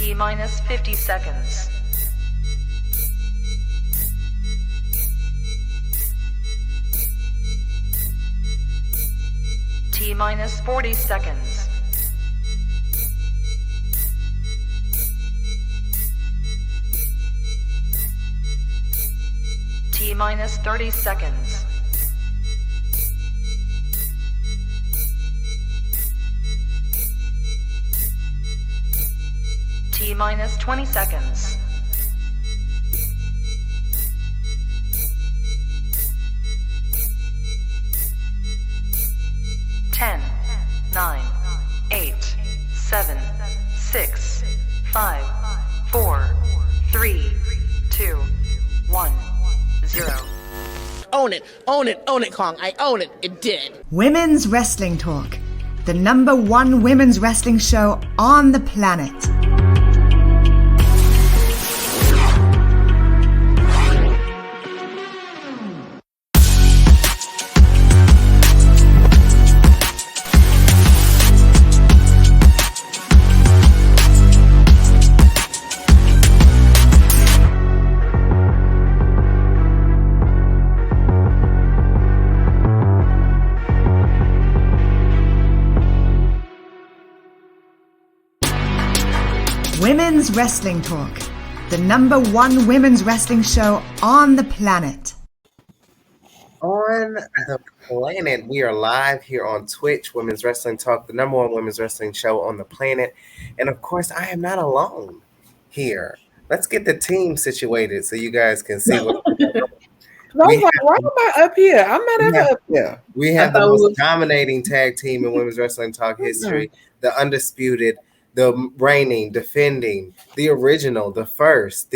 T minus 50 seconds. T minus 40 seconds. T minus 30 seconds. T minus 20 seconds. Ten, 9, 8, 7, 6, 5, 4, 3, 2, 1, 0. Own it, own it, own it, Kong. I own it. It did. Women's Wrestling Talk, the #1 women's wrestling show on the planet. Women's Wrestling Talk, the #1 women's wrestling show on the planet. On the planet, we are live here on Twitch, Women's Wrestling Talk, the #1 women's wrestling show on the planet. And of course, I am not alone here. Let's get the team situated so you guys can see what why am I up here? I'm not ever up here. We have the most dominating tag team in Women's Wrestling Talk history, the undisputed, the reigning, defending, the original, the first,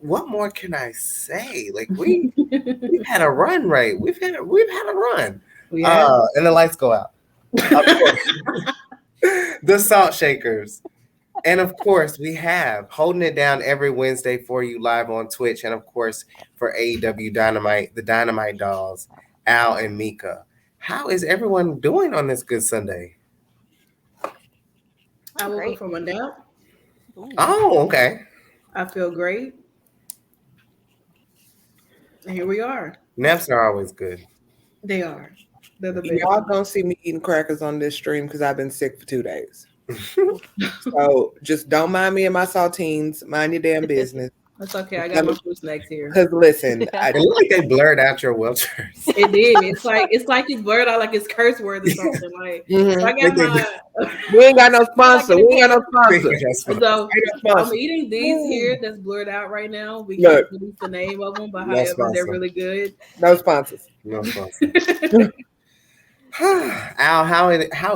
what more can I say? Like we've had a run, right? We've had a run. Yeah. And the lights go out. The Salt Shakers. And of course, we have holding it down every Wednesday for you live on Twitch. And of course, for AEW Dynamite, the Dynamite Dollz, Al and Mika. How is everyone doing on this good Sunday? I woke up from a nap. Oh, okay. I feel great. And here we are. Naps are always good. They are. They're the best. Y'all don't see me eating crackers on this stream because I've been sick for 2 days. So just don't mind me and my saltines. Mind your damn business. That's okay. I got my fruit snacks here. Because listen, I look like they blurred out your Welchers. It did. It's like it's blurred out like it's curse words or something. Like so I got we ain't got no sponsor. We ain't got no sponsor. So I'm eating these here that's blurred out right now. We can't release the name of them, but however, they're really good. No sponsors. No sponsors. Al, how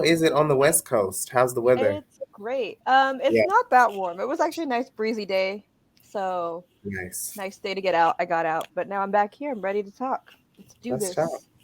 is it on the West Coast? How's the weather? It's great. It's not that warm. It was actually a nice breezy day. So nice day to get out. I got out, but now I'm back here. I'm ready to talk. Let's do this.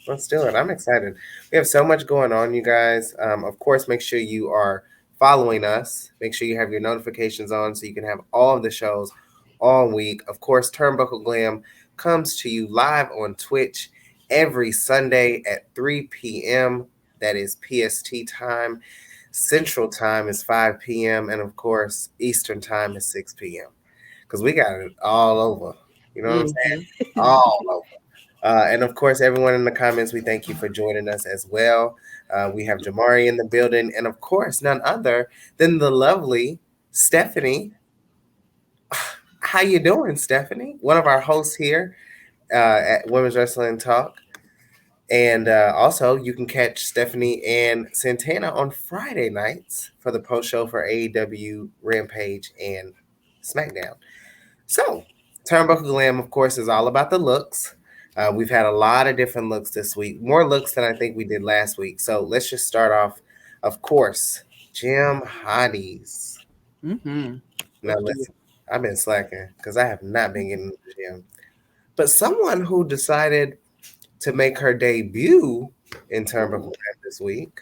Let's do it. I'm excited. We have so much going on, you guys. Of course, make sure you are following us. Make sure you have your notifications on so you can have all of the shows all week. Of course, Turnbuckle Glam comes to you live on Twitch every Sunday at 3 p.m. That is PST time. Central time is 5 p.m. And of course, Eastern time is 6 p.m. Because we got it all over. You know what I'm saying? All over. And of course, everyone in the comments, we thank you for joining us as well. We have Jamari in the building. And of course, none other than the lovely Stephanie. How you doing, Stephanie? One of our hosts here at Women's Wrestling Talk. And also, you can catch Stephanie and Santana on Friday nights for the post show for AEW, Rampage, and SmackDown. So, Turnbuckle Glam, of course, is all about the looks. We've had a lot of different looks this week, more looks than I think we did last week. So, let's just start off, of course, Gym Hotties. Mm-hmm. Now, listen, I've been slacking because I have not been getting to the gym. But someone who decided to make her debut in Turnbuckle Glam this week,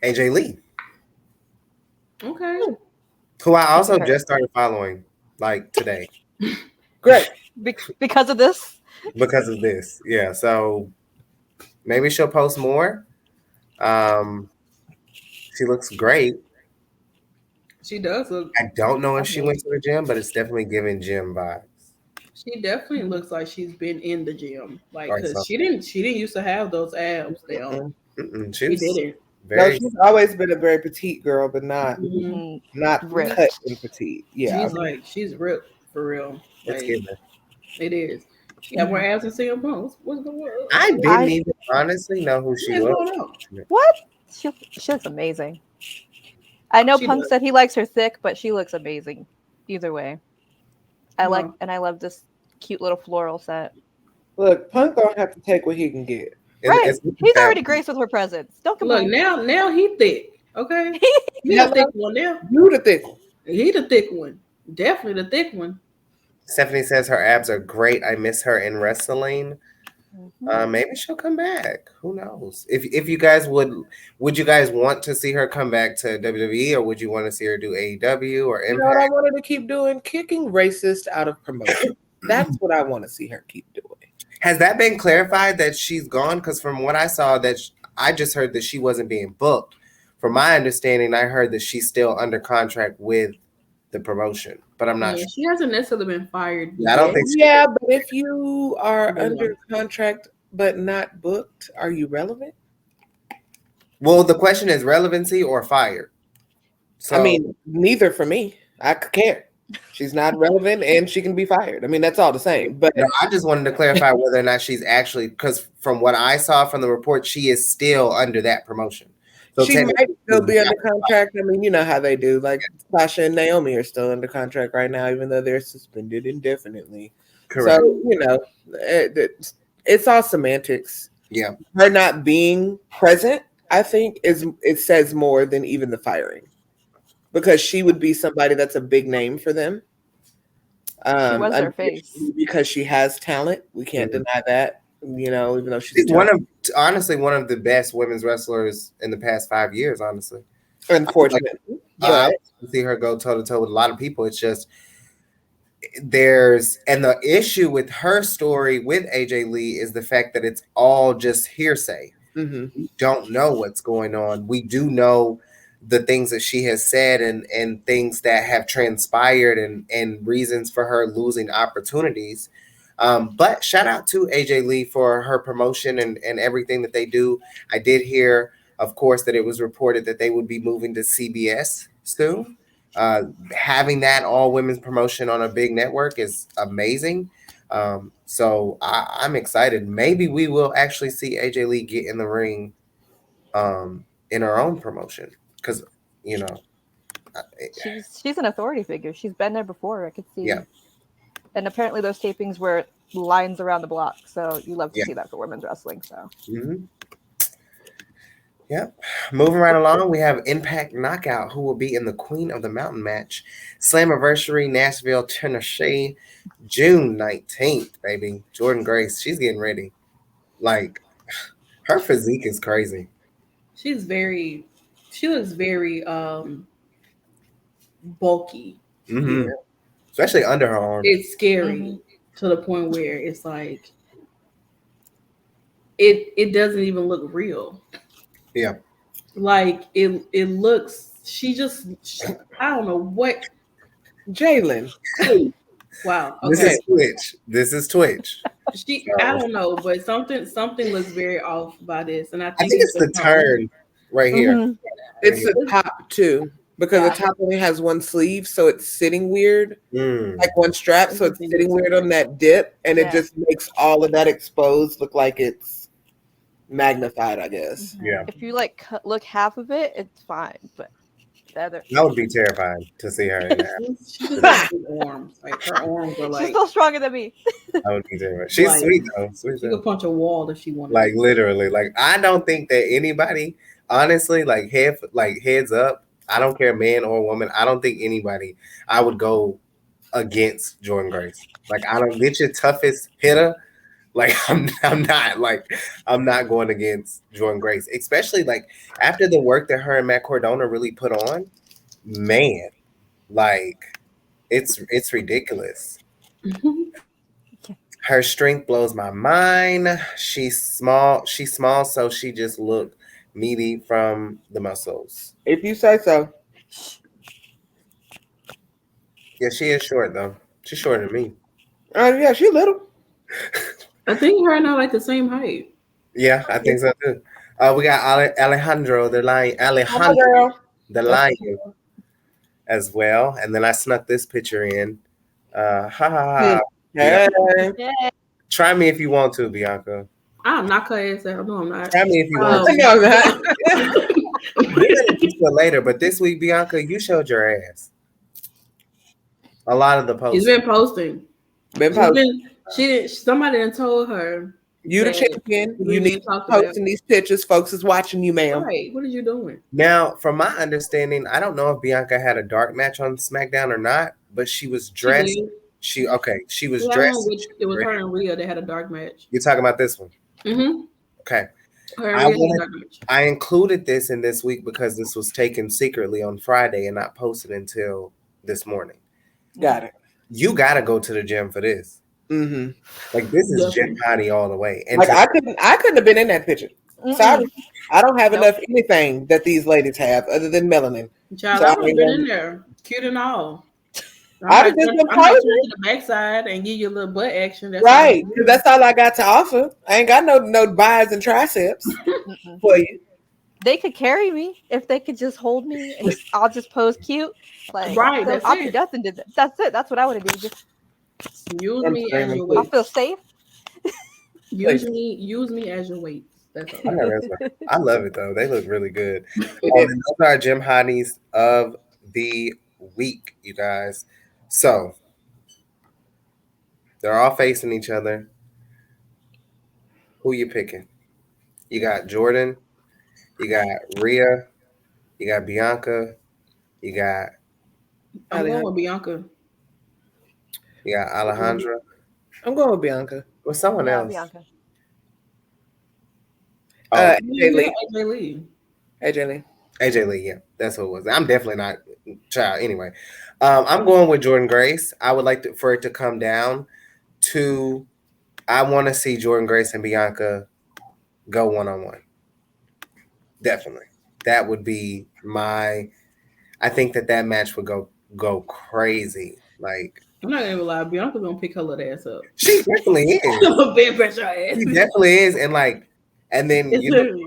AJ Lee. Okay. Who I also just started following, like today. Great. Because of this? Because of this. Yeah. So maybe she'll post more. She looks great. She does look. I don't know if she went to the gym, but it's definitely giving gym vibes. She definitely looks like she's been in the gym, like because she didn't used to have those abs down. She didn't. No, she's always been a very petite girl, but not ripped. cut and petite. Yeah, she's ripped for real. It's giving. It is. She got more abs than CM Punk. What's going on? I didn't even honestly know who she was. What? She looks amazing. I know Punk said he likes her thick, but she looks amazing. Either way, I love this cute little floral set. Look, Punk don't have to take what he can get. Right, he's already graced with her presence. Don't complain. Look, now he thick. Okay, he the thick one now. You the thick one. He the thick one. Definitely the thick one. Stephanie says her abs are great. I miss her in wrestling. Maybe she'll come back. Who knows? If you guys would you guys want to see her come back to WWE, or would you want to see her do AEW or Impact? You know what I wanted to keep doing? Kicking racist out of promotion. That's what I want to see her keep doing. Has that been clarified that she's gone? Because from what I saw, I just heard that she wasn't being booked. From my understanding, I heard that she's still under contract with the promotion, but I'm not sure. She hasn't necessarily been fired. I don't think so. Yeah, but if you are under contract but not booked, are you relevant? Well, the question is relevancy or fired. So, I mean, neither for me. I could care. She's not relevant and she can be fired. I mean, that's all the same. But I just wanted to clarify whether or not she's actually, because from what I saw from the report, she is still under that promotion. So she might still be under contract. I mean, you know how they do. Like Sasha and Naomi are still under contract right now, even though they're suspended indefinitely. Correct. So, you know, it's all semantics. Yeah. Her not being present, I think, it says more than even the firing. Because she would be somebody that's a big name for them. She was her face. Because she has talent. We can't deny that. You know, even though she's one of the best women's wrestlers in the past 5 years, honestly. Unfortunately. I see her go toe to toe with a lot of people. It's just and the issue with her story with AJ Lee is the fact that it's all just hearsay. We don't know what's going on. We do know the things that she has said and things that have transpired and reasons for her losing opportunities. But shout out to AJ Lee for her promotion and everything that they do. I did hear, of course, that it was reported that they would be moving to CBS soon. Having that all women's promotion on a big network is amazing. So I'm excited. Maybe we will actually see AJ Lee get in the ring in her own promotion. Because, you know, she's an authority figure. She's been there before. I could see. Yeah. And apparently those tapings were lines around the block. So you love to see that for women's wrestling. So. Yeah. Moving right along, we have Impact Knockout, who will be in the Queen of the Mountain match. Slammiversary, Nashville, Tennessee, June 19th, baby. Jordan Grace, she's getting ready. Like, her physique is crazy. She looks very bulky. Especially under her arm. It's scary to the point where it's like it doesn't even look real. Yeah. Like it looks, I don't know what. Jalen. Wow. Okay. This is Twitch. I don't know, but something looks very off by this. And I think it's the turn right here. It's the top too. Because the top only has one sleeve, so it's sitting weird, like one strap, so it's sitting weird on that dip, and it just makes all of that exposed look like it's magnified, I guess. Yeah. If you look half of it, it's fine, but the other. That would be terrifying to see her in that. She's got big arms. Like her arms are like. She's still stronger than me. That would be terrifying. She's sweet though. She could punch a wall if she wanted. Like literally, like I don't think that anybody, honestly, like heads up. I don't care, man or woman. I don't think anybody. I would go against Jordan Grace. Like I don't get your toughest hitter. Like I'm not going against Jordan Grace, especially like after the work that her and Matt Cardona really put on. Man, like it's ridiculous. Her strength blows my mind. She's small, so she just looked meaty from the muscles. If you say so. Yeah, she is short though. She's shorter than me. Yeah, she's little. I think her and I like the same height. Yeah, I think so too. We got Alejandro the Lion, the Lion as well, and then I snuck this picture in. Ha ha ha. Hey. Try me if you want to, Bianca. I'll knock her ass out. No, I'm not. Try me if you want to. We're gonna do it later, but this week, Bianca, you showed your ass. A lot of the posts. She's been posting. Somebody done told her. You the champion. You need to post in these pictures. Folks is watching you, ma'am. Right. What are you doing? Now, from my understanding, I don't know if Bianca had a dark match on SmackDown or not, but she was dressed. She was dressed. It was her and Rhea that had a dark match. You're talking about this one? Mm-hmm. Okay. I included this in this week because this was taken secretly on Friday and not posted until this morning. Got it. You got to go to the gym for this. Mm-hmm. Like this is Gym Hottie all the way. And like I couldn't have been in that picture. Mm-mm. Sorry, I don't have enough anything that these ladies have other than melanin. Child, I would have been in there, cute and all. I'd have just been posing to the backside and give you a little butt action. That's right, because that's all I got to offer. I ain't got no biceps and triceps for you. They could carry me if they could just hold me, and I'll just pose cute. Like right, I'll be Dustin did that. That's it. That's what I would have done. Just use me as your weight. I feel safe. Use me as your weight. That's all. I love it though. They look really good. Those are our Gym Hotties of the week, you guys. So they're all facing each other. Who you picking? You got Jordan. You got Rhea. You got Bianca. You got. I'm going with Bianca. You got Alejandra. I'm going with Bianca. With someone else. Bianca. AJ Lee. AJ Lee, yeah, that's who it was. I'm definitely not child. Anyway, I'm going with Jordan Grace. I would like for it to come down to. I want to see Jordan Grace and Bianca go one-on-one. Definitely, that would be my. I think that match would go crazy. Like I'm not gonna lie, Bianca's gonna pick her little ass up. She definitely is. Big pressure ass. She definitely is, and then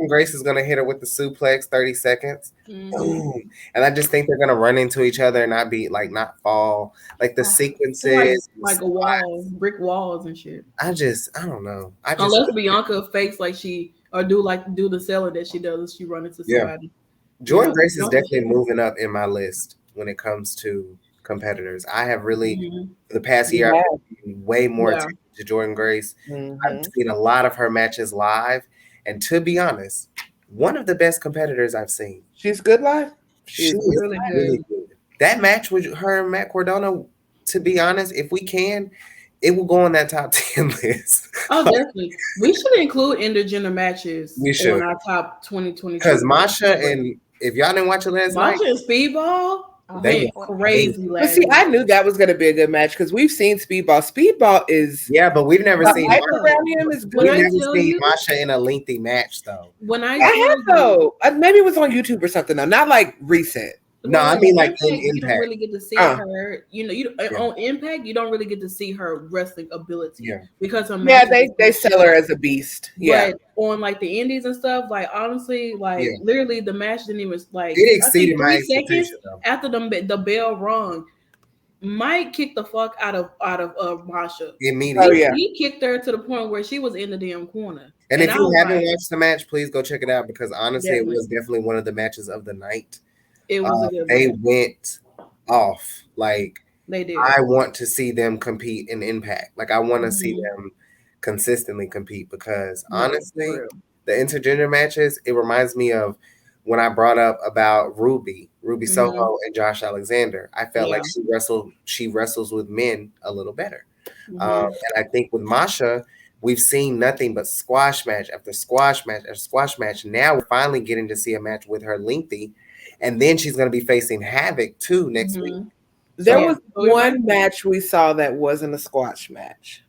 Grace is gonna hit her with the suplex, 30 seconds. Boom. And I just think they're gonna run into each other and not fall. Like the sequences, like a wall, brick walls and shit. I don't know. Unless Bianca fakes like she or do the selling that she does, she run into somebody. Jordan Grace is definitely moving up in my list when it comes to competitors. I have really for the past year I've been way more attention to Jordan Grace. I've seen a lot of her matches live. And to be honest, one of the best competitors I've seen. She's good live. She's really good. That match with her and Matt Cardona, to be honest, if we can, it will go on that top 10 list. Oh, definitely. We should include intergender matches on our top 2022. Because Masha and if y'all didn't watch it last night, Masha and Speedball. They crazy. But see, I knew that was going to be a good match because we've seen Speedball. Speedball is but we've never seen around him is good. We've never seen Masha in a lengthy match though. When I have though, maybe it was on YouTube or something though, not like recent. No, I mean like in Impact. You don't really get to see her. On Impact, you don't really get to see her wrestling ability. Yeah, because they sell her as a beast. Yeah, but on like the indies and stuff, like honestly, literally the match didn't even like. It exceeded my seconds after the bell rung. Mike kicked the fuck out of Masha immediately. He kicked her to the point where she was in the damn corner. And if you haven't watched the match, please go check it out because honestly, it was definitely one of the matches of the night. It was a good they went off. Like they did. I want to see them compete in Impact. Like I want to see them consistently compete because honestly, the intergender matches, it reminds me of when I brought up about Ruby Soho and Josh Alexander. I felt like she wrestles with men a little better. And I think with Masha, we've seen nothing but squash match after squash match after squash match. Now we're finally getting to see a match with her lengthy. And then she's going to be facing Havoc too next week. There was one match we saw that wasn't a squash match.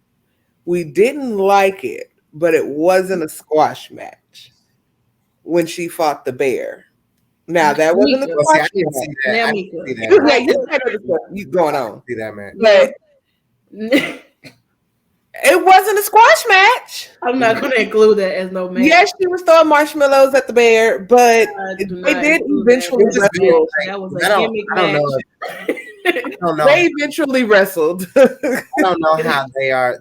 We didn't like it, but it wasn't a squash match. when she fought the bear. Now that wasn't a squash match. Yeah, you had other stuff going on. See that, man? But it wasn't a squash match. I'm not going to include that as no match. Yes, she was throwing marshmallows at the bear, but they did eventually wrestle. That was a gimmick match. I don't know. They eventually wrestled. I don't know how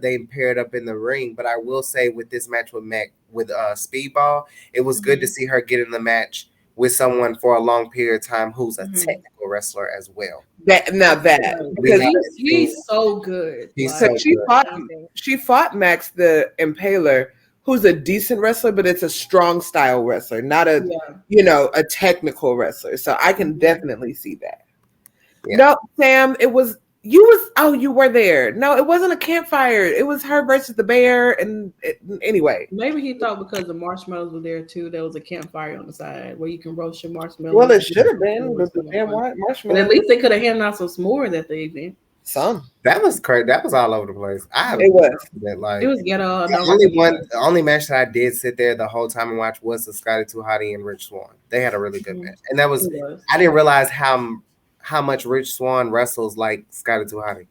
they paired up in the ring, but I will say with this match with Speedball, it was good to see her get in the match with someone for a long period of time who's a technical wrestler as well. Because he's so good. She fought Max the Impaler, who's a decent wrestler, but it's a strong style wrestler, not a a technical wrestler. So I can definitely see that. Yeah. No, Sam, you were there. No, it wasn't a campfire. It was her versus the bear. And anyway. Maybe he thought because the marshmallows were there too, there was a campfire on the side where you can roast your marshmallows. Well, it should have been with the damn marshmallows. But at least they could have handed out some s'mores at the event. Some. That was crazy. That was all over the place. It was ghetto. The only match that I did sit there the whole time and watch was the Scotty 2 Hottie and Rich Swann. They had a really good match. And that was I didn't realize how much Rich Swann wrestles like Scotty 2 Hottie.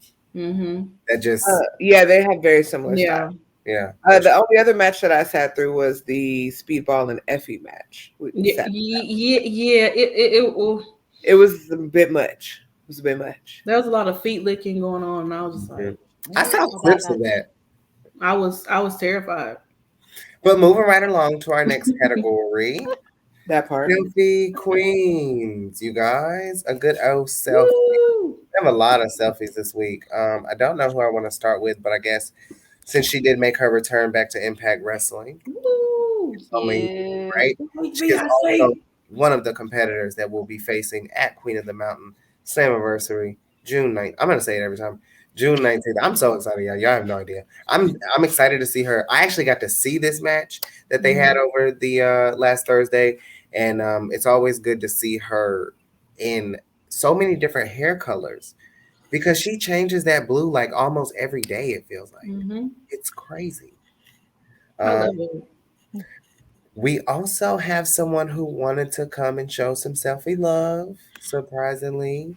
That just they have very similar style. Yeah. The only other match that I sat through was the Speedball and Effie match. It was a bit much. It was a bit much. There was a lot of feet licking going on, and I was just like, I saw clips of that. I was terrified. But moving right along to our next category. That part. Selfie Queens, you guys. A good old selfie. We have a lot of selfies this week. I don't know who I want to start with, but I guess since she did make her return back to Impact Wrestling, right? She is also one of the competitors that will be facing at Queen of the Mountain Slammiversary, June 9th. I'm going to say it every time. June 19th. I'm so excited, y'all. Y'all have no idea. I'm excited to see her. I actually got to see this match that they had over the last Thursday, and it's always good to see her in so many different hair colors because she changes that blue like almost every day, it feels like. It's crazy. I love it. We also have someone who wanted to come and show some selfie love, surprisingly.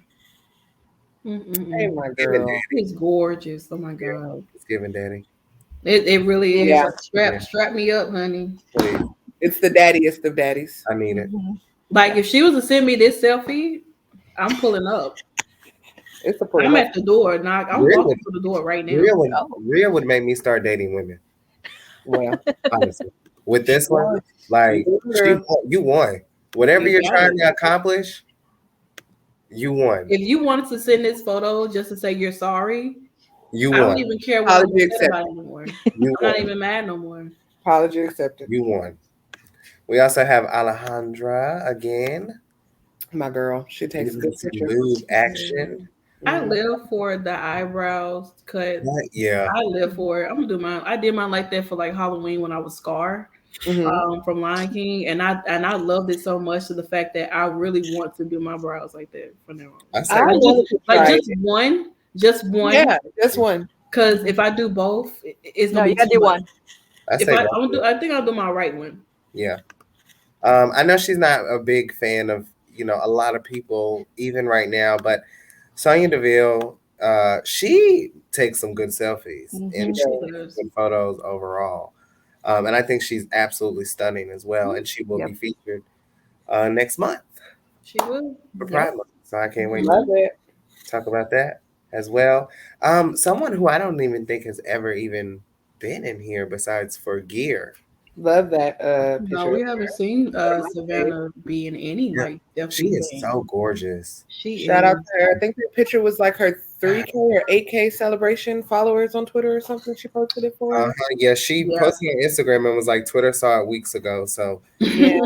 Hey, my girl. It's gorgeous. Oh my god. It's giving daddy. It really is. Yeah. Strap me up, honey. Please. It's the daddiest of daddies. I need it. Like if she was to send me this selfie, I'm pulling up. I'm at the door. I'm walking to the door right now. Real would make me start dating women. Well, honestly. With this one, like you won. Whatever you're trying to accomplish, you won. If you wanted to send this photo just to say you're sorry, you won. I don't even care what you said about it anymore. I'm not even mad no more. Apology accepted. You won. We also have Alejandra again. My girl. She takes good move action. I live for the eyebrows cut. Yeah. I live for it. I'm gonna do mine. I did mine like that for like Halloween when I was Scar from Lion King, and I loved it so much to the fact that I really want to do my brows like that from now on. Just one. Yeah, just one. Because if I do both, it's gonna be you do one. I think I'll do my right one. Yeah. I know she's not a big fan of a lot of people even right now, but Sonya Deville, she takes some good selfies and some photos overall. And I think she's absolutely stunning as well. And she will be featured next month. She will. For Pride Month. So I can't wait to talk about that as well. Someone who I don't even think has ever even been in here besides for gear. Love that picture. No, we haven't seen Savannah be in any she is so gorgeous. Shout out to her. I think the picture was like her 3K or 8K celebration followers on Twitter or something. She posted it for. Yeah, she posted on Instagram and was like, Twitter saw it weeks ago. So I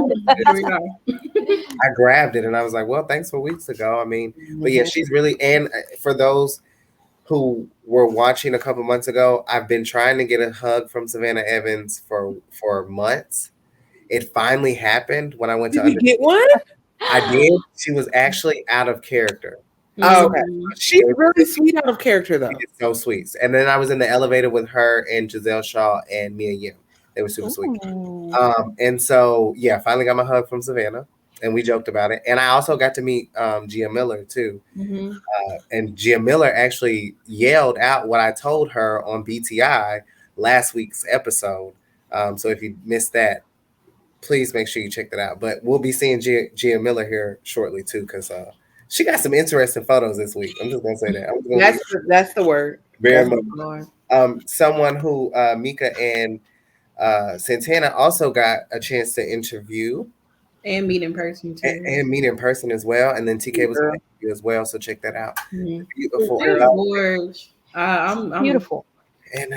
grabbed it and I was like, well, thanks for weeks ago. I mean, but yeah, she's really, and for those who were watching a couple months ago, I've been trying to get a hug from Savannah Evans for months. It finally happened when I went to. Did you get one? I did. She was actually out of character. Oh, okay. She's really sweet out of character, though. She's so sweet. And then I was in the elevator with her and Giselle Shaw and Mia Yim. They were super sweet. Ooh. And so yeah, finally got my hug from Savannah, and we joked about it. And I also got to meet Gia Miller too. And Gia Miller actually yelled out what I told her on BTI last week's episode. So if you missed that, please make sure you check that out. But we'll be seeing Gia Miller here shortly too, because she got some interesting photos this week. I'm just gonna say that. That's the word. Very much. Someone who Mika and Santana also got a chance to interview and meet in person too, and meet in person as well. And then TK was going to as well, so check that out. Beautiful, gorgeous. I'm beautiful. And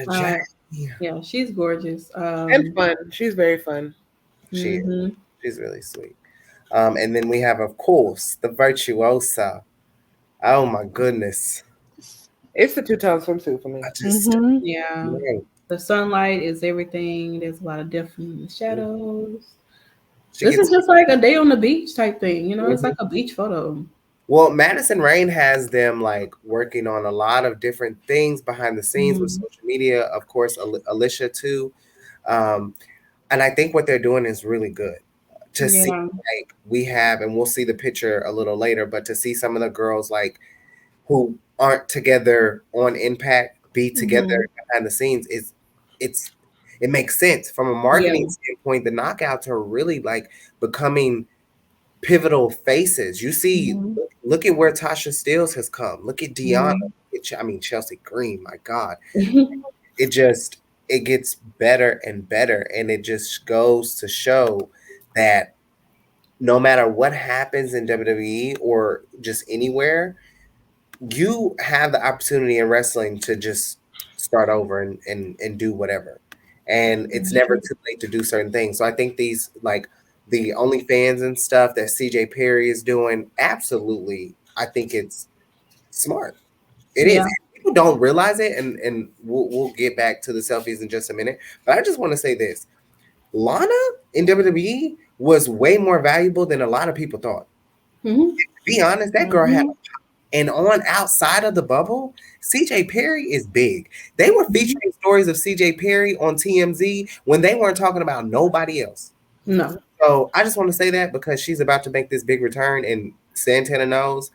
yeah, she's gorgeous and fun. She's very fun. She's really sweet. And then we have, of course, the virtuosa. Oh my goodness. It's the two-tone swimsuit for me. The sunlight is everything. There's a lot of different shadows. This is just like a day on the beach type thing, you know. It's like a beach photo. Well, Madison Rain has them like working on a lot of different things behind the scenes with social media. Of course, Alicia too. And I think what they're doing is really good. To see like we have, and we'll see the picture a little later, but to see some of the girls like who aren't together on Impact be together behind the scenes it makes sense from a marketing standpoint. The knockouts are really like becoming pivotal faces. You see, look at where Tasha Steele has come. Look at Deanna. Chelsea Green. My God, it gets better and better, and it just goes to show that no matter what happens in WWE or just anywhere, you have the opportunity in wrestling to just start over and do whatever. And it's never too late to do certain things. So I think these, like the OnlyFans and stuff that CJ Perry is doing, absolutely, I think it's smart. It is. People don't realize it, and we'll get back to the selfies in just a minute. But I just want to say this. Lana in WWE was way more valuable than a lot of people thought. To be honest, that girl had, and on outside of the bubble, CJ Perry is big. They were featuring stories of CJ Perry on TMZ when they weren't talking about nobody else. No. So I just want to say that because she's about to make this big return, and Santana knows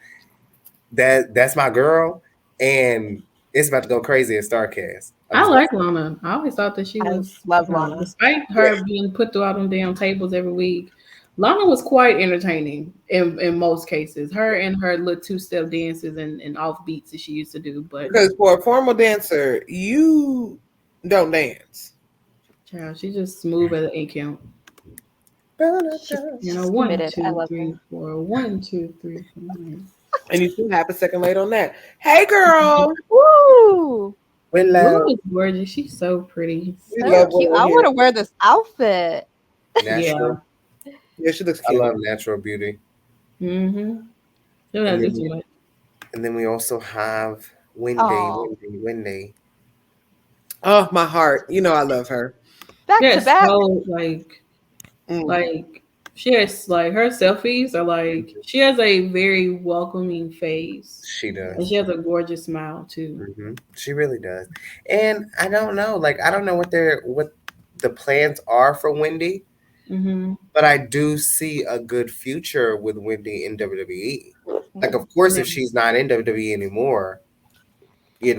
that that's my girl, and it's about to go crazy at StarCast. I like Lana. I always thought that she was love Lana. Despite her being put throughout them damn tables every week, Lana was quite entertaining in most cases. Her and her little two-step dances and off beats that she used to do. But because for a formal dancer, you don't dance. Child, she's just smooth as an 8 count. You know, 1, 2, 3, 4. 1, 2, 3, 4. And you still have a second late on that. Hey, girl. Woo! Blue is gorgeous. She's so pretty. So cute. I want to wear this outfit. Natural. Yeah, she looks cute. I love natural beauty. And then we also have Wendy. Oh, my heart. You know I love her. Back to back. So, like she has like her selfies are like she has a very welcoming face. She does. And she has a gorgeous smile too. She really does. And I don't know, what the plans are for Wendy. But I do see a good future with Wendy in WWE. Like, of course, if she's not in WWE anymore, she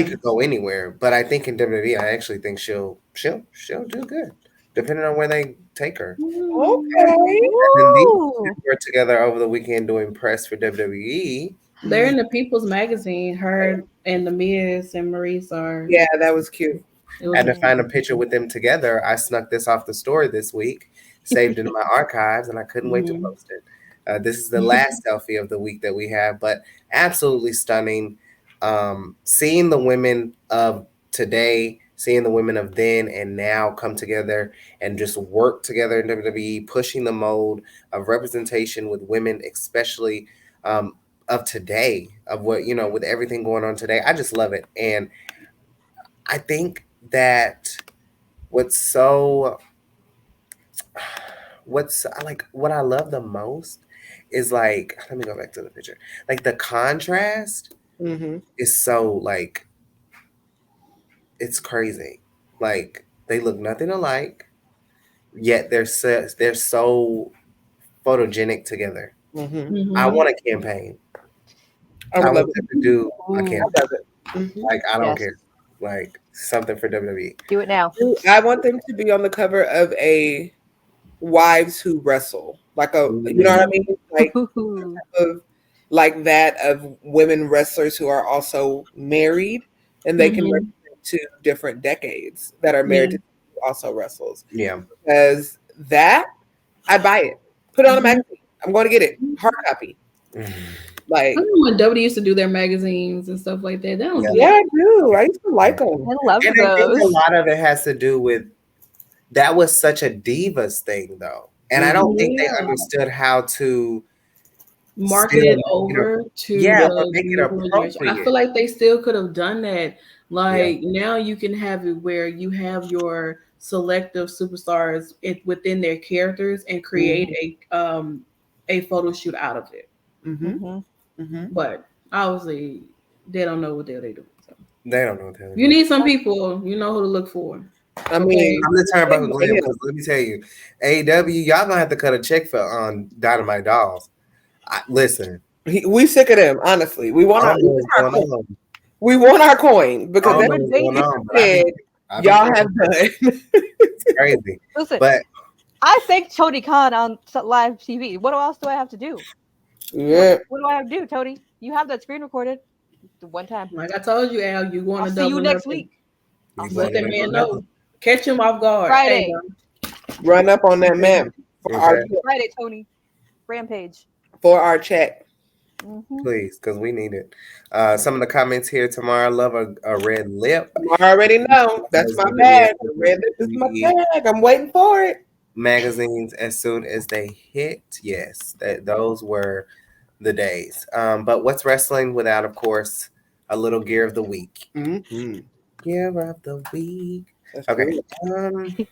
could go anywhere. But I think in WWE, I actually think she'll do good, depending on where they take her. Okay. And then these were together over the weekend doing press for WWE. They're in the People's Magazine. Her and The Miz and Maurice are. Yeah, that was cute. I had to find a picture with them together. I snuck this off the story this week, saved it in my archives, and I couldn't wait to post it. This is the last selfie of the week that we have, but absolutely stunning. Seeing the women of today, seeing the women of then and now come together and just work together in WWE, pushing the mold of representation with women, especially of today, of what, with everything going on today. I just love it. And I think that what I love the most is like, let me go back to the picture. Like the contrast is so like, it's crazy. Like They look nothing alike, yet they're so photogenic together. I want a campaign. I would love want it. them to do a Ooh. campaign. I love it. Like I don't Yes. care. Like something for WWE. Do it now. I want them to be on the cover of a Wives Who Wrestle, like a, you know what I mean, like Ooh. of like that of women wrestlers who are also married, and they can represent two different decades that are married to who also wrestles. Yeah. Because that I buy it, put it on a magazine. I'm going to get it hard copy. Like, I remember when W used to do their magazines and stuff like that. That was yeah, I do. I used to like them. I love And I think a those. lot of it has to do with that was such a divas thing though. And I don't think they understood how to market it over to but make it the new generation. I appropriate. feel like they still could have done that. Like now you can have it where you have your selective superstars within their characters and create a photo shoot out of it. But obviously they don't know what the hell they do. So. They don't know what they're doing. You need some people, you know who to look for. I mean, I'm just talking about Glam because let me tell you, AEW, y'all gonna have to cut a check for on Dynamite Dollz. Listen, we sick of them. Honestly, we want I our, don't know what's going on. we want our coin because I don't know everything what's going on, but I y'all think have done. it's crazy. Listen, But I thanked Tony Khan on live TV. What else do I have to do? Yeah. What do I have to do, Tony? You have that screen recorded. One time. Like I told you, Al, you going I'll to see you double next nothing. week. Let that man know. Catch him off guard. Friday. Hey, Run up on that man for our Friday, Tony. Rampage. for our check. Please, because we need it. Some of the comments here tomorrow. I love a red lip. I already know. That's my bag. The red lip is my bag. I'm waiting for it. Magazines as soon as they hit. Yes, those were the days. But what's wrestling without, of course, a little gear of the week? Gear of the week. That's Okay. good.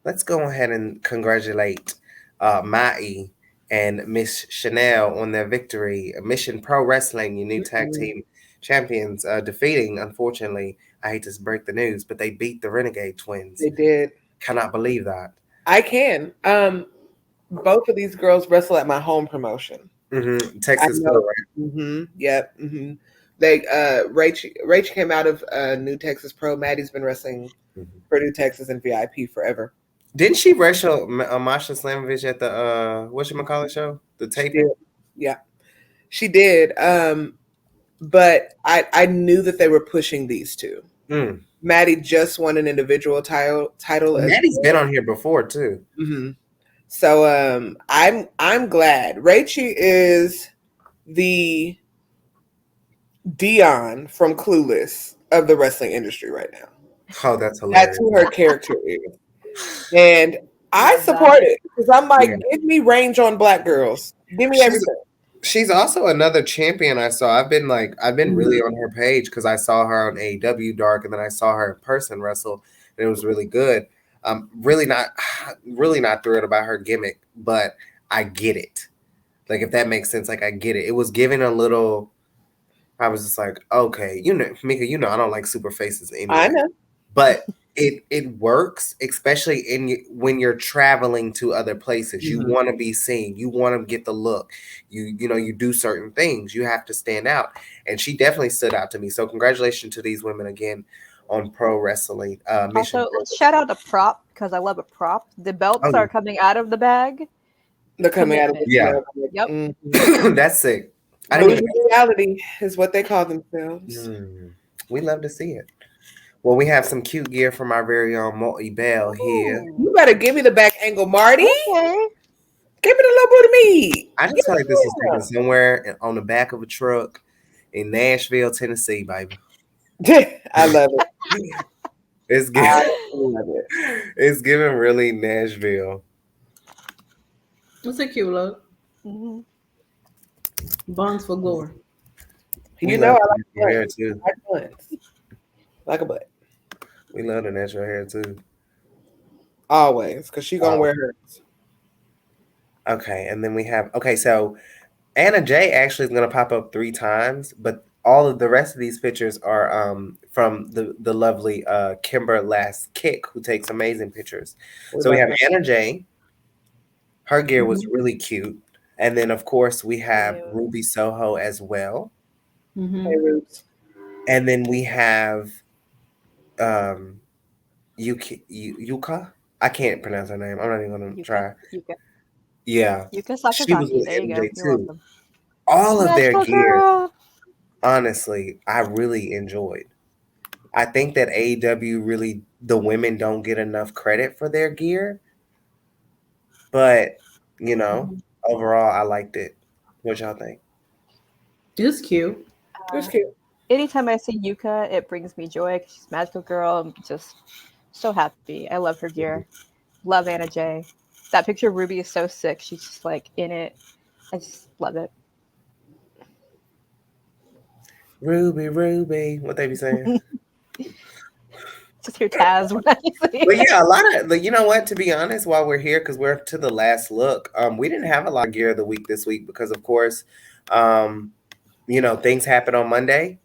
Let's go ahead and congratulate Mai and Miss Chanel on their victory. Mission Pro Wrestling, your new tag team champions, defeating, unfortunately, I hate to break the news, but they beat the Renegade Twins. They did. Cannot believe that. I can. Both of these girls wrestle at my home promotion. Texas Pro, right? Yep. They Rach came out of New Texas Pro. Maddie's been wrestling for New Texas and VIP forever. Didn't she wrestle Masha Slamovich at the whatchamacallit show? The taping? Yeah, she did. But I knew that they were pushing these two. Maddie just won an individual title. Maddie's been on here before too. So I'm glad. Rachie is the Dion from Clueless of the wrestling industry right now. Oh, that's hilarious. That's who her character is. And I support it because I'm like, give me range on black girls. Give me everything. She's also another champion I saw. I've been really on her page because I saw her on AEW Dark and then I saw her in person wrestle and it was really good. Really not thrilled about her gimmick, but I get it. Like if that makes sense, like I get it. It was giving a little. I was just like, okay, Mika, I don't like super faces anyway. I know, but it works, especially when you're traveling to other places. You want to be seen. You want to get the look. You do certain things. You have to stand out, and she definitely stood out to me. So congratulations to these women again on pro wrestling. Also, let's shout out a prop because I love a prop. The belts are coming out of the bag. They're coming out of the Yep. That's sick. Reality is what they call themselves. We love to see it. Well, we have some cute gear from our very own Multi Bell here. You better give me the back angle, Marty. Okay. Give it a little bit of me. I just feel like this is taken somewhere on the back of a truck in Nashville, Tennessee, baby. I love it. It's giving really Nashville. It's a cute look. Buns for glory. I like your hair too. Like a butt. We love the natural hair too. Always, because she's gonna wear hers. Okay, and then we have so Anna J actually is gonna pop up 3 times, but all of the rest of these pictures are from the lovely Kimber Last Kick, who takes amazing pictures. So we have Anna J. Her gear was really cute. And then, of course, we have Ruby Soho as well. And then we have Yuka. I can't pronounce her name. I'm not even going to try. Yuka. Yeah. Yuka She was Sakazaki. with There you go. MJ You're too. welcome. All of their Magical gear, girl. honestly, I really enjoyed. I think that AEW really, the women don't get enough credit for their gear. But, you know, overall, I liked it. What y'all think? It's cute. It's cute. Anytime I see Yuka, it brings me joy because she's a magical girl. I'm just so happy. I love her gear. Love Anna J. That picture of Ruby is so sick. She's just like in it. I just love it. Ruby, Ruby. What they be saying? Just hear Taz when I say But yeah, a lot of, you know what, to be honest, while we're here, because we're to the last look, we didn't have a lot of gear of the week this week because, of course, you know, things happened on Monday.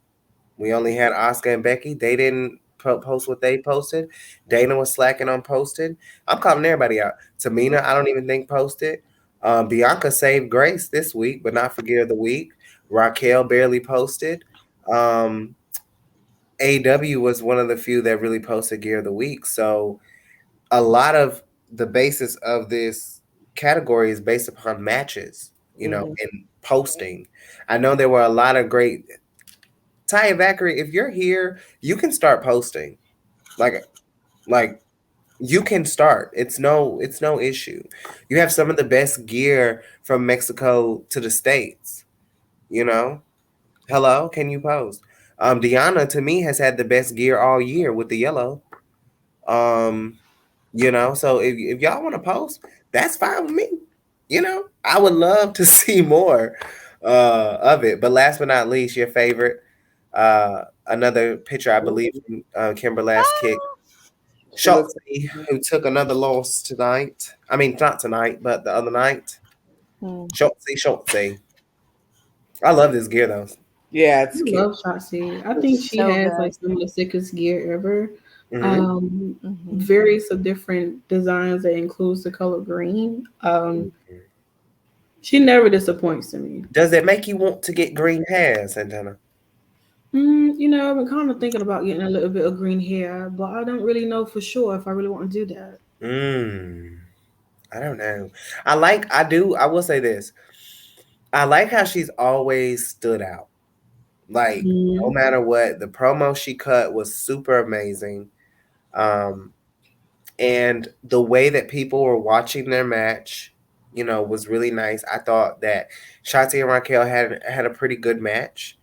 We only had Oscar and Becky. They didn't post what they posted. Dana was slacking on posted. I'm calling everybody out. Tamina, I don't even think posted. Bianca saved Grace this week, but not for Gear of the Week. Raquel barely posted. AW was one of the few that really posted Gear of the Week. So a lot of the basis of this category is based upon matches, you know, and posting. I know there were a lot of great Taya Valkyrie, if you're here, you can start posting. Like you can start. It's no issue. You have some of the best gear from Mexico to the States. You know? Hello, can you post? Deanna to me has had the best gear all year with the yellow. You know, so if y'all want to post, that's fine with me. You know, I would love to see more of it. But last but not least, your favorite, another picture, I believe, from Kimber Last Kick. Schultz, who took another loss tonight. I mean, not tonight, but the other night. Schultz. I love this gear, though. Yeah, it's I cute. love Shotzi. I think she so has good. like some of the sickest gear ever. Mm-hmm. Various of different designs that includes the color green. She never disappoints to me. Does it make you want to get green hair, Santana? You know, I've been kind of thinking about getting a little bit of green hair, but I don't really know for sure if I really want to do that. I don't know. I will say this. I like how she's always stood out. Like, no matter what, the promo she cut was super amazing. And the way that people were watching their match, you know, was really nice. I thought that Shotzi and Raquel had a pretty good match.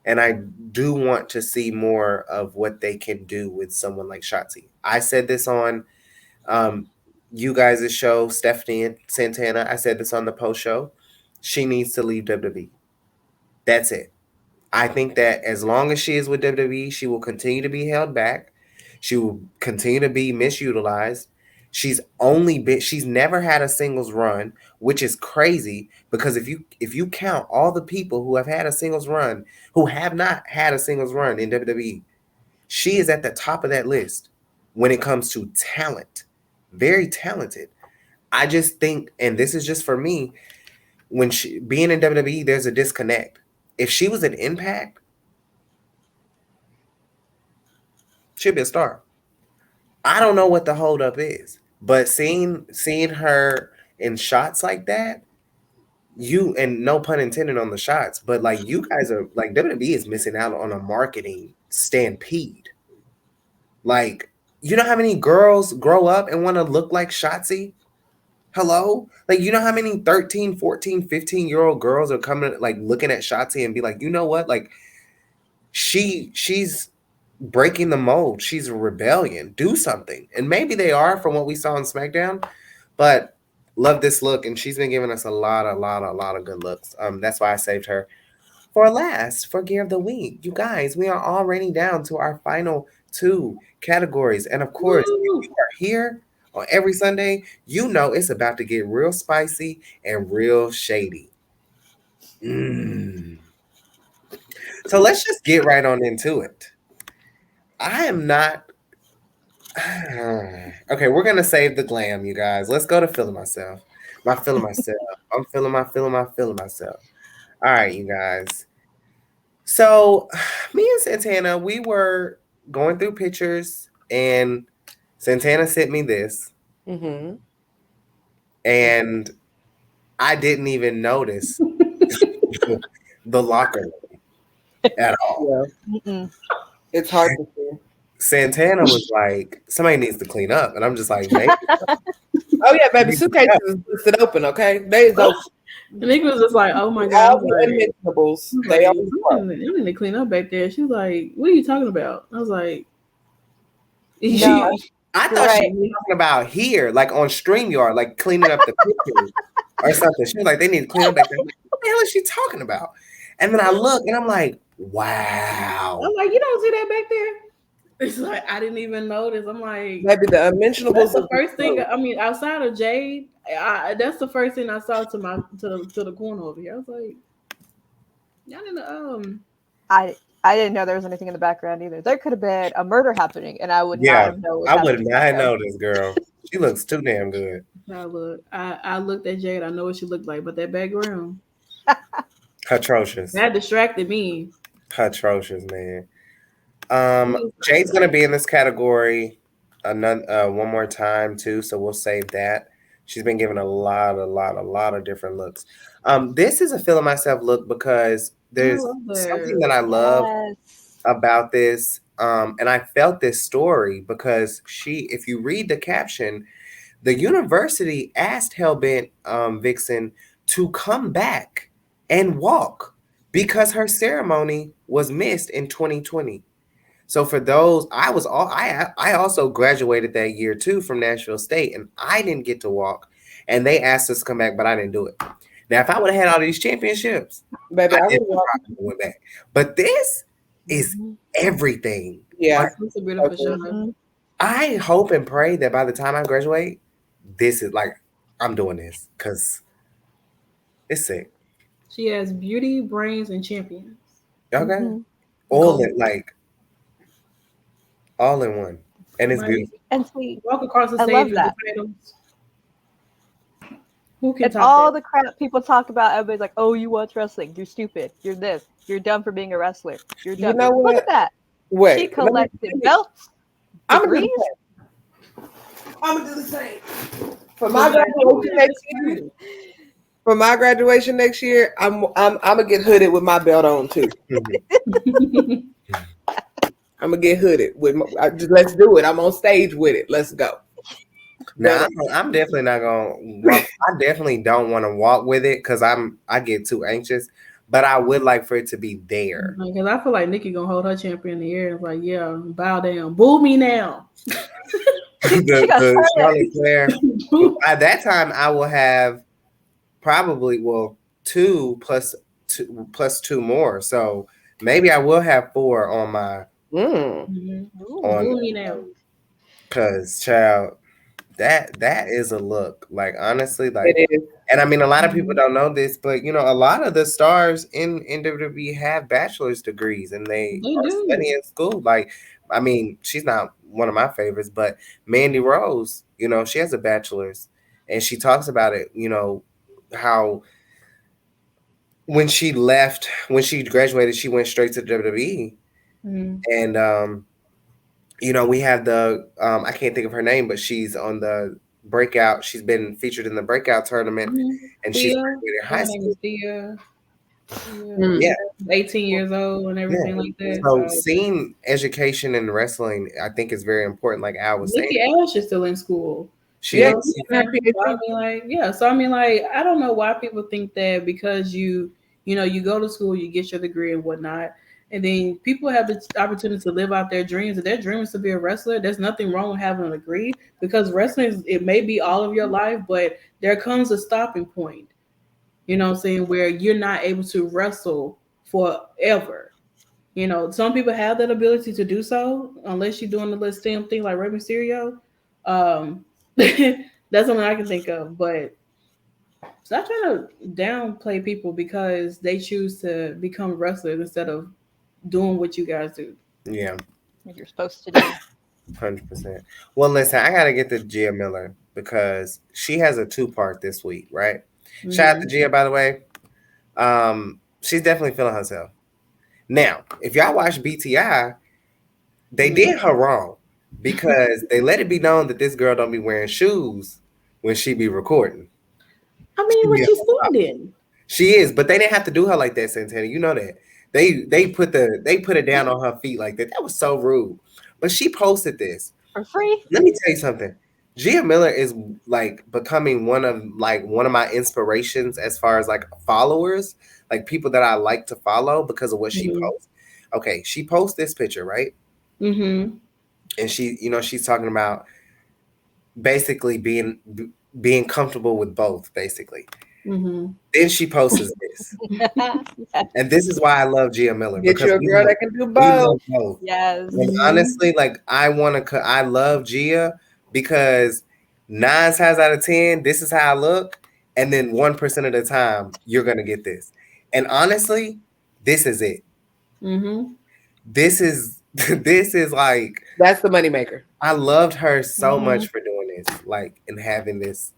And I do want to see more of what they can do with someone like Shotzi. I said this on you guys' show, Stephanie and Santana. I said this on the post show. She needs to leave WWE. That's it. I think that as long as she is with WWE, she will continue to be held back. She will continue to be misutilized. She's never had a singles run, which is crazy because if you count all the people who have had a singles run, who have not had a singles run in WWE, she is at the top of that list when it comes to talent. Very talented. I just think, and this is just for me, when she being in WWE, there's a disconnect. If she was an Impact, she'd be a star. I don't know what the holdup is, but seeing her in shots like that, and no pun intended on the shots, but like you guys are like WWE is missing out on a marketing stampede. Like, you know how many girls grow up and want to look like Shotzi? Hello? Like, you know how many 13, 14, 15-year-old girls are coming, like, looking at Shotzi and be like, you know what? Like, she's breaking the mold. She's a rebellion. Do something. And maybe they are from what we saw on SmackDown, but love this look. And she's been giving us a lot of good looks. That's why I saved her for last for Gear of the Week. You guys, we are already down to our final 2 categories. And of course, if you are here on every Sunday, you know it's about to get real spicy and real shady. So let's just get right on into it. I am not. Okay, we're gonna save the glam, you guys. Let's go to feeling myself. Feeling myself. I'm feeling myself. All right, you guys. So me and Santana, we were going through pictures, and Santana sent me this, and I didn't even notice the locker at all. Yeah. It's hard to see. Santana was like, somebody needs to clean up. And I'm just like, maybe. Oh, yeah, baby. Suitcases is busted open, okay? They is open. The nigga was just like, oh my God. All the Invincibles. They always you need to clean up back there. She was like, what are you talking about? I was like, No. I thought she was talking about here, like on StreamYard, like cleaning up the pictures or something. She was like, they need to clean up back there. Like, what the hell is she talking about? And then I look and I'm like, wow. I'm like, you don't see that back there? It's like I didn't even notice. I'm like, maybe the unmentionables. That's the first thing. I mean, outside of Jade, that's the first thing I saw to the corner over here. I was like, y'all didn't. I didn't know there was anything in the background either. There could have been a murder happening, and I would not have known. I would not have noticed, girl. She looks too damn good. I looked at Jade. I know what she looked like, but that background, atrocious. That distracted me. Atrocious, man. Jade's gonna be in this category one more time too, so we'll save that. She's been given a lot of different looks. This is a feeling myself look because there's something that I love about this. And I felt this story because if you read the caption, the university asked Hellbent Vixen to come back and walk because her ceremony was missed in 2020. So for those, I also graduated that year too from Nashville State, and I didn't get to walk. And they asked us to come back, but I didn't do it. Now, if I would have had all these championships, baby, I would have went back. But this is everything. Yeah, it's a beautiful show. I hope and pray that by the time I graduate, this is like I'm doing this because it's sick. She has beauty, brains, and champions. Okay, all in one, and it's beautiful. And sweet. Walk across the stage. I love that. Who can it's top all that? The crap people talk about. Everybody's like, "Oh, you watch wrestling? You're stupid. You're this. You're dumb for being a wrestler. You're dumb." You know what? Look at that. Wait, she collected belts. I'm gonna do the same. For my graduation next year. For my graduation next year, I'm gonna get hooded with my belt on too. I'm gonna get hooded with let's do it. I'm on stage with it. Let's go. Now I'm definitely not gonna walk. I definitely don't want to walk with it because I get too anxious. But I would like for it to be there. Because I feel like Nikki gonna hold her champion in the air and like, yeah, bow down, boo me now. the Charlotte Flair. At that time, I will have probably 2 plus 2 more. So maybe I will have 4 on my. Boo me now. Because child, that is a look. Like honestly, like it is. And I mean, a lot of people don't know this, but you know, a lot of the stars in WWE have bachelor's degrees, and they are studying school. Like, I mean, she's not one of my favorites, but Mandy Rose, you know, she has a bachelor's, and she talks about it. You know, how when she graduated, she went straight to WWE, and you know, we have the I can't think of her name, but she's on the Breakout. She's been featured in the Breakout tournament, and she's graduated high school. Yeah, 18 years old and everything like that. So seeing education in wrestling, I think is very important. Like Al was saying, Nikki Ash is still in school. She is. So I mean, like, I don't know why people think that because you go to school, you get your degree and whatnot. And then people have the opportunity to live out their dreams. If their dream is to be a wrestler, there's nothing wrong with having a degree because wrestling, it may be all of your life, but there comes a stopping point, you know what I'm saying, where you're not able to wrestle forever. You know, some people have that ability to do so, unless you're doing the little stem thing like Rey Mysterio. That's something I can think of, but Stop trying to downplay people because they choose to become wrestlers instead of doing what you guys do. Yeah. What you're supposed to do. 100%. Well, listen, I gotta get to Gia Miller because she has a 2-part this week, right? Mm-hmm. Shout out to Gia, by the way. She's definitely feeling herself. Now, if y'all watch BTI, they did her wrong because they let it be known that this girl don't be wearing shoes when she be recording. I mean, what you standing? She is, but they didn't have to do her like that, Santana. You know that. They put it down on her feet like that. That was so rude. But she posted this for free. Let me tell you something. Gia Miller is like becoming one of my inspirations as far as like followers, like people that I like to follow because of what she posts. Okay, she posts this picture, right? Mm-hmm. And she, she's talking about basically being comfortable with both, basically. Mm-hmm. Then she posts this, and this is why I love Gia Miller. Get you a girl that can do both. Yes. And honestly, like I love Gia because 9 times out of 10, this is how I look, and then 1% of the time you're gonna get this. And honestly, this is it. Mm-hmm. This is like that's the moneymaker. I loved her so much for doing this, like and having this.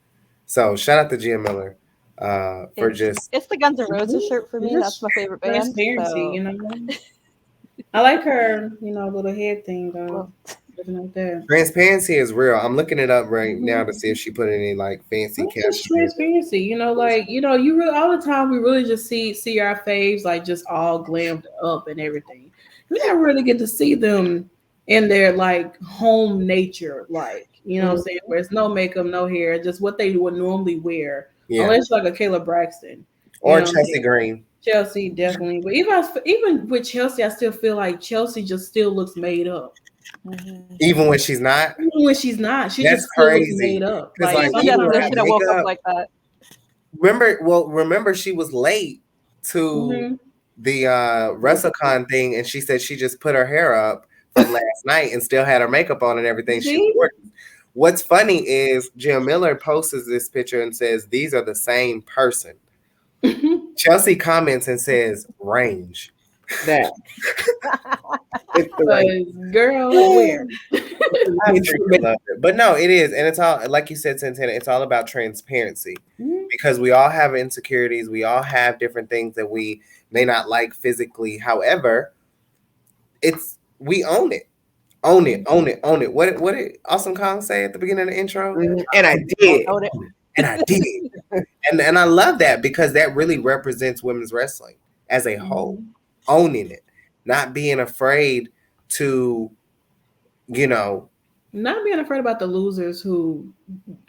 So shout out to Gia Miller. It's the Guns N' Roses shirt for me. That's my favorite band. Transparency, I like her, little head thing though. Like that. Transparency is real. I'm looking it up right now to see if she put any like fancy captions. Transparency, you really all the time we really just see our faves like just all glammed up and everything. We never really get to see them in their like home nature, like what I'm saying, where it's no makeup, no hair, just what they would normally wear. Yeah. Unless like a Kayla Braxton or Chelsea Green. Chelsea definitely, but even with Chelsea, I still feel like Chelsea just still looks made up. Mm-hmm. Even when she's not, she that's just crazy. Still looks made up. Like should have woke up like that. Remember, she was late to the WrestleCon thing, and she said she just put her hair up from last night and still had her makeup on and everything. What's funny is Gia Miller posts this picture and says, these are the same person. Chelsea comments and says, range. That. It's the range. Girl, where? But no, it is. And it's all, like you said, Santana, it's all about transparency. Because we all have insecurities. We all have different things that we may not like physically. However, we own it. Own it. What did Awesome Kong say at the beginning of the intro? And I did. And I did. And I love that because that really represents women's wrestling as a whole. Owning it. Not being afraid to, not being afraid about the losers who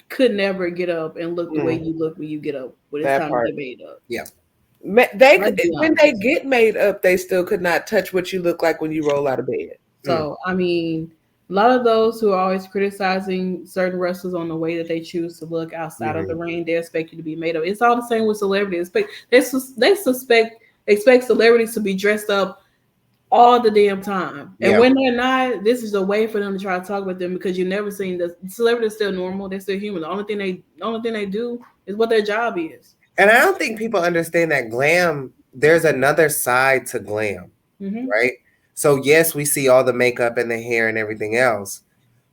could never get up and look the way you look when you get up. When it's time to get made up. Yeah. When they get made up, they still could not touch what you look like when you roll out of bed. So, I mean, a lot of those who are always criticizing certain wrestlers on the way that they choose to look outside of the ring, they expect you to be made up. It's all the same with celebrities. They expect celebrities to be dressed up all the damn time. And when they're not, this is a way for them to try to talk with them because you've never seen the celebrities still normal. They're still human. The only thing they do is what their job is. And I don't think people understand that glam, there's another side to glam, right? So yes, we see all the makeup and the hair and everything else,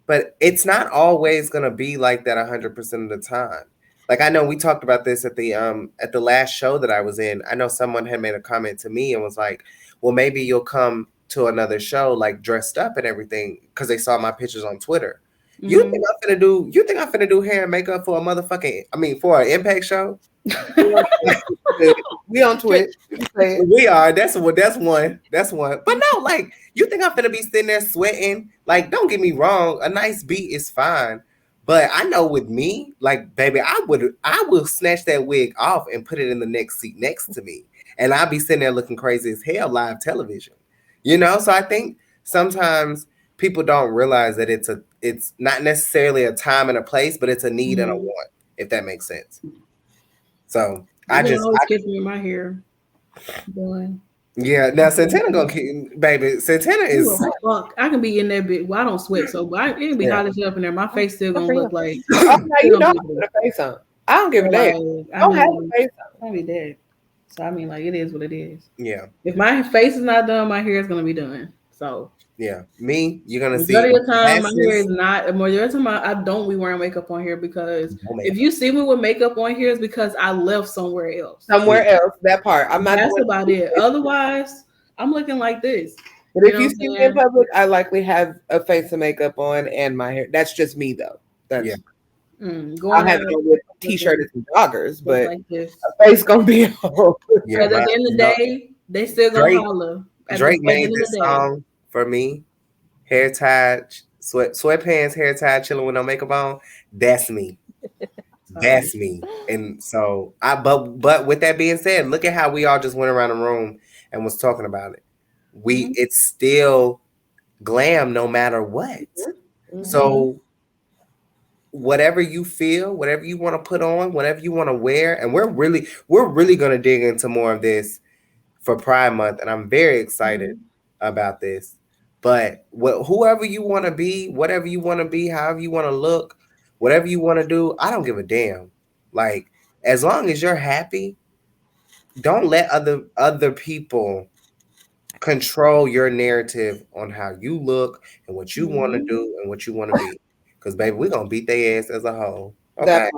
but it's not always going to be like that 100% of the time. Like I know we talked about this at the last show that I was in. I know someone had made a comment to me and was like, well, maybe you'll come to another show like dressed up and everything because they saw my pictures on Twitter. You think I'm finna do hair and makeup for for an Impact show? We on Twitch. We are. That's one. But no, like you think I'm finna be sitting there sweating? Like, don't get me wrong, a nice beat is fine. But I know with me, like, baby, I will snatch that wig off and put it in the next seat next to me. And I'll be sitting there looking crazy as hell live television. So I think sometimes people don't realize that it's not necessarily a time and a place, but it's a need and a want, if that makes sense. So I get me my hair. Boy. Yeah, now Santana gonna keep, baby. Santana is. Fuck, I can be in there, but I don't sweat, so it can be hot as hell in there. My face still gonna look like. You know, I put a face on. I don't give a Like, damn. I Don't have mean, a face. I'll be dead. So I mean, like, it is what it is. Yeah. If my face is not done, my hair is gonna be done. So Yeah. Me, you're gonna see majority of the time, my hair is glasses. not. Majority of the time, I don't be wearing makeup on here because No makeup. if you see me with makeup on here, it's because I left somewhere else. Somewhere else, that part. I'm not. That's doing about it. Otherwise, I'm looking like this. But if you see me in public, I likely have a face of makeup on and my hair. That's just me, though. That's I'll have it with t-shirts and joggers, but like this. a face gonna be on. Yeah, at the end of the day, they still gonna holler. Drake made this song for me. Hair tied, sweatpants, hair tied, chilling with no makeup on. That's me. That's me. And so but with that being said, look at how we all just went around the room and was talking about it. It's still glam no matter what. Mm-hmm. So whatever you feel, whatever you want to put on, whatever you want to wear, and we're really gonna dig into more of this for Pride Month, and I'm very excited about this. But whoever you want to be, whatever you want to be, however you want to look, whatever you want to do, I don't give a damn. Like, as long as you're happy, don't let other people control your narrative on how you look and what you want to do and what you want to be. Because, baby, we're going to beat their ass as a whole. Okay.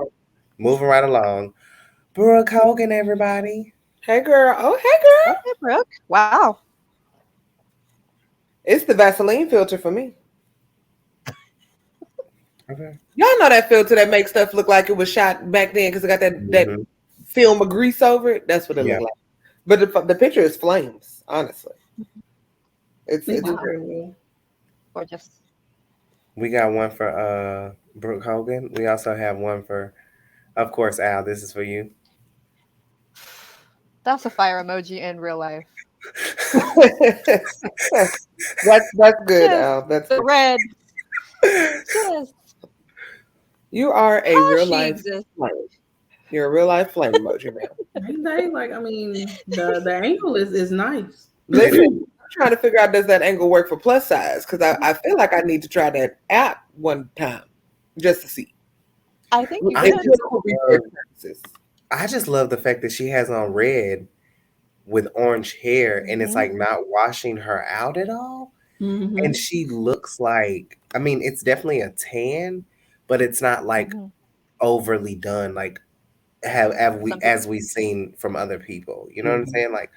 Moving right along. Brooke Hogan, everybody. Hey, girl. Oh, hey, girl. Hey, Brooke. Wow. It's the Vaseline filter for me. Okay. Y'all know that filter that makes stuff look like it was shot back then because it got that film of grease over it. That's what it looked like. But the picture is flames, honestly. It's gorgeous. We got one for Brooke Hogan. We also have one for, of course, Al. This is for you. That's a fire emoji in real life. that's good, Al. That's the good. red. Yes. You are a real life flame. You're a real life flame emoji, man. Like, I mean, the angle is nice. Listen, I'm trying to figure out, does that angle work for plus size? Because I feel like I need to try that app one time just to see. I think you I just love the fact that she has on red with orange hair and it's like not washing her out at all. And she looks like, I mean, it's definitely a tan, but it's not like overly done like as we've seen from other people. You know what I'm saying? Like,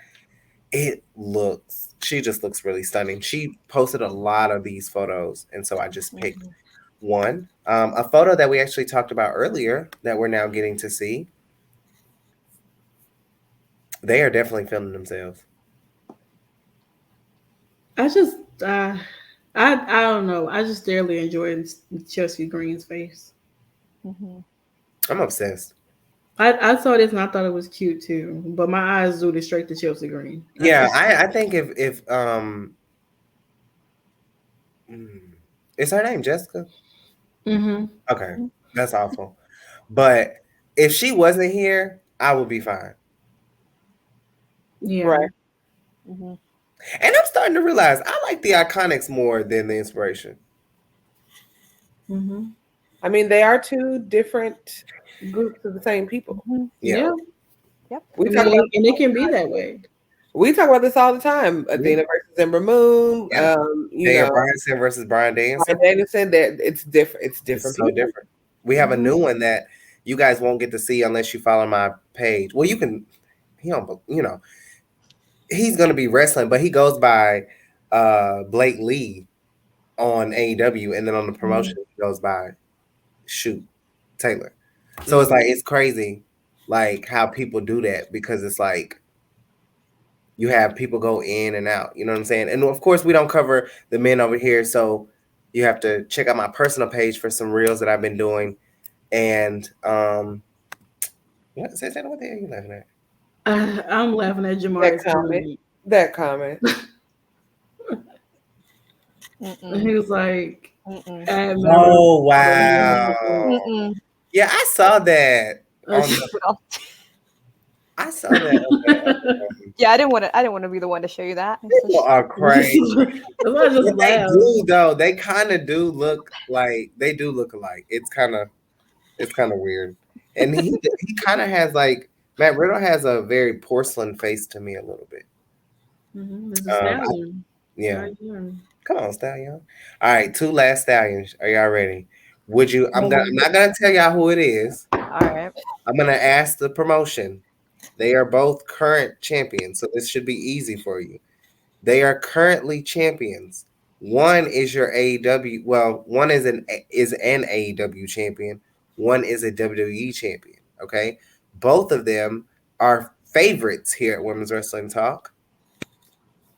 she just looks really stunning. She posted a lot of these photos, and so I just picked one. A photo that we actually talked about earlier that we're now getting to see. They are definitely filming themselves. I just I don't know. I just thoroughly enjoyed Chelsea Green's face. I'm obsessed. I saw this and I thought it was cute too, but my eyes zooted straight to Chelsea Green. Yeah, I think if is her name Jessica? Okay, that's awful. But if she wasn't here, I would be fine. Yeah. Right. And I'm starting to realize I like the Iconics more than the Inspiration. I mean, they are two different groups of the same people. Yeah. Yep. And it can be that way. We talk about this all the time. Athena versus Ember Moon. Bryanson versus Bryan Danielson. Bryan Danielson, that it's different. It's different. It's so different. We have a new one that you guys won't get to see unless you follow my page. Well, you can. He's going to be wrestling, but he goes by Blake Lee on AEW, and then on the promotion he goes by Taylor. So it's like, it's crazy, like how people do that, because it's like you have people go in and out. You know what I'm saying? And of course, we don't cover the men over here, so you have to check out my personal page for some reels that I've been doing. And what the hell are you laughing at? I'm laughing at Jamari's comment. That comment. He was like, "Oh wow, yeah, I saw that." I saw that. Yeah, I didn't want to be the one to show you that. People are crazy. They do though. They kind of do look like they do look alike. It's kind of weird. And he kind of has like Matt Riddle has a very porcelain face to me a little bit. There's a stallion. Yeah. Come on, Stallion. All right, 2 last stallions. Are y'all ready? Would you? I'm not gonna tell y'all who it is. All right. I'm gonna ask the promotion. They are both current champions, so this should be easy for you. They are currently champions. One is your AEW. Well, one is an AEW champion. One is a WWE champion. Okay, both of them are favorites here at Women's Wrestling Talk,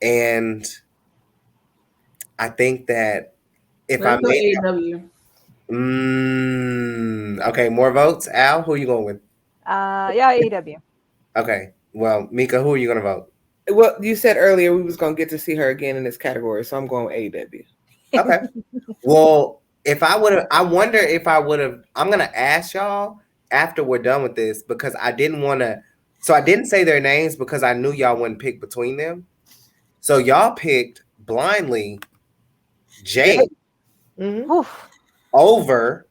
and I think that if I made AEW. Okay, more votes. Al, who are you going with? Yeah, AEW. Okay, well, Mika, who are you going to vote? Well, you said earlier we was gonna get to see her again in this category, so I'm going AEW. Okay. Well, if I would have, I wonder if I would have. I'm gonna ask y'all after we're done with this because I didn't want to. So I didn't say their names because I knew y'all wouldn't pick between them. So y'all picked blindly Jade over.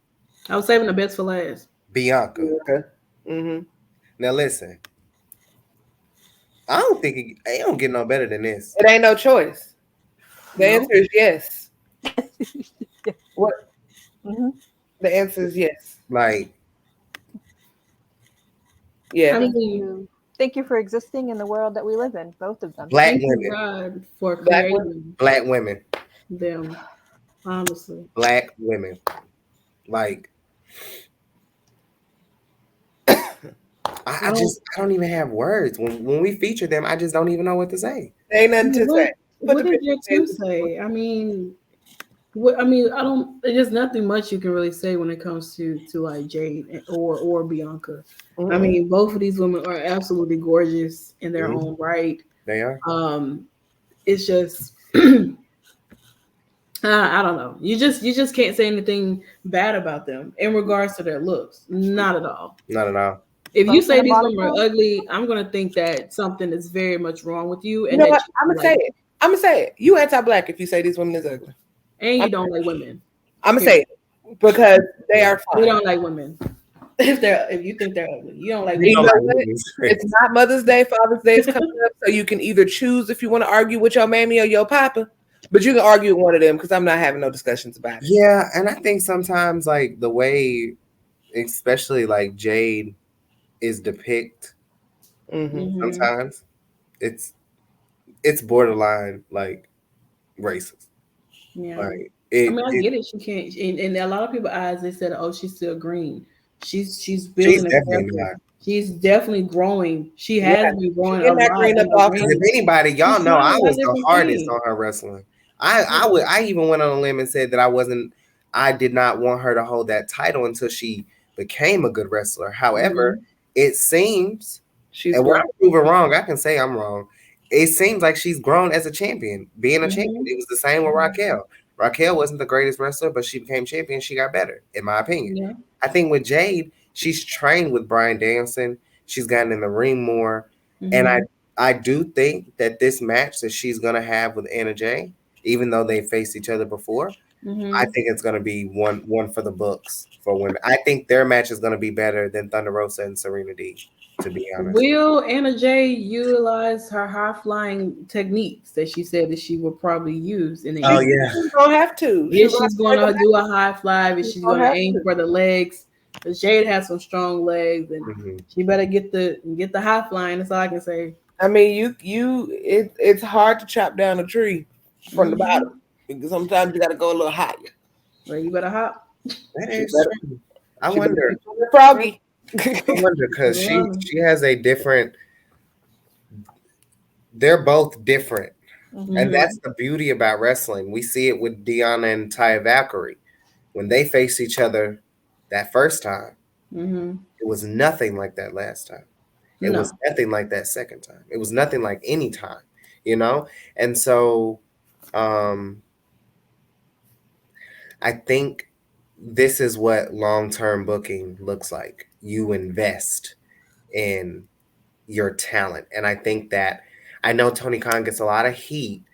I was saving the best for last. Bianca. Okay. Now listen. I don't think it don't get no better than this. It ain't no choice. The answer is yes. What? The answer is yes. Like, yeah. Thank you for existing in the world that we live in. Both of them. Black Thank women. God for creating Black women. Them. Honestly. Black women. Like, I don't even have words. When we feature them, I just don't even know what to say. Ain't nothing to say. What did your two say? I mean, I don't. There's nothing much you can really say when it comes to like Jade or Bianca. I mean, both of these women are absolutely gorgeous in their own right. They are. It's just. I don't know. You just can't say anything bad about them in regards to their looks. Not at all. Not at all. If you say these women are ugly, I'm gonna think that something is very much wrong with you. And you know what? I'm gonna say it. I'm gonna say it. You anti-black if you say these women is ugly, and you don't like women. I'm gonna say it because they are fine. We don't like women. If you think they're ugly, you don't like women. It's not Mother's Day, Father's Day is coming up, so you can either choose if you want to argue with your mammy or your papa. But you can argue with one of them because I'm not having no discussions about it. Yeah, and I think sometimes like the way, especially like Jade is depicted, sometimes it's borderline like racist. Yeah, like I get it. She can't. In a lot of people's eyes, they said, "Oh, she's still green. She's building a character. She's definitely growing. She has been growing a lot. If anybody, y'all know, I was the hardest on her wrestling. I even went on a limb and said that I did not want her to hold that title until she became a good wrestler. However, it seems, and when I'm proven wrong, I can say I'm wrong. It seems like she's grown as a champion, being a champion. It was the same with Raquel. Raquel wasn't the greatest wrestler, but she became champion. She got better, in my opinion. Yeah. I think with Jade, she's trained with Bryan Danielson. She's gotten in the ring more. And I do think that this match that she's going to have with Anna Jay, even though they faced each other before, I think it's going to be one for the books for women. I think their match is going to be better than Thunder Rosa and Serena D, to be honest. Will Anna Jay utilize her high-flying techniques that she said that she would probably use in the Oh, yeah. She's going to have to. If she's going to do a high fly, if she's going to aim for the legs. Because Jade has some strong legs, and she better get the high flying. That's all I can say. I mean, it's hard to chop down a tree from the bottom because sometimes you got to go a little higher. Well, you better hop. That is true. I wonder. Froggy. I wonder because she has a different. They're both different, and that's the beauty about wrestling. We see it with Deonna and Taya Valkyrie when they faced each other. That first time, it was nothing like that last time. It was nothing like that second time. It was nothing like any time, And so I think this is what long-term booking looks like. You invest in your talent. And I think that I know Tony Khan gets a lot of heat,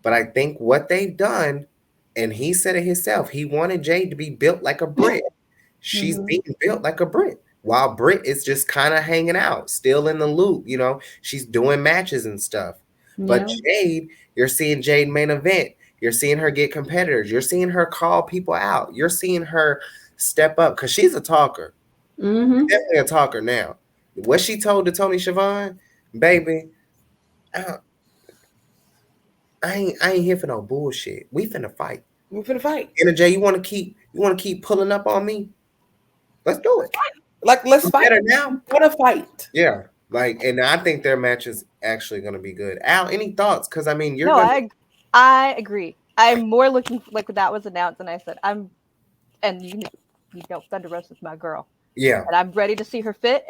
but I think what they've done, and he said it himself, he wanted Jade to be built like a brick. She's being built like a brick. while Britt is just kind of hanging out, still in the loop. You know, she's doing matches and stuff. But Jade, you're seeing Jade main event. You're seeing her get competitors. You're seeing her call people out. You're seeing her step up because she's a talker. Definitely a talker now. What she told to Tony Schiavone, baby, I ain't here for no bullshit. We finna fight. And Jay, you want to keep pulling up on me? Let's do it. Like, let's fight better now. Want to fight? Yeah. Like, and I think their match is actually going to be good. Al, any thoughts? Because I mean, I agree. I'm more looking like that was announced, and I said and you know, Thunder Rosa's my girl. Yeah. And I'm ready to see her fit.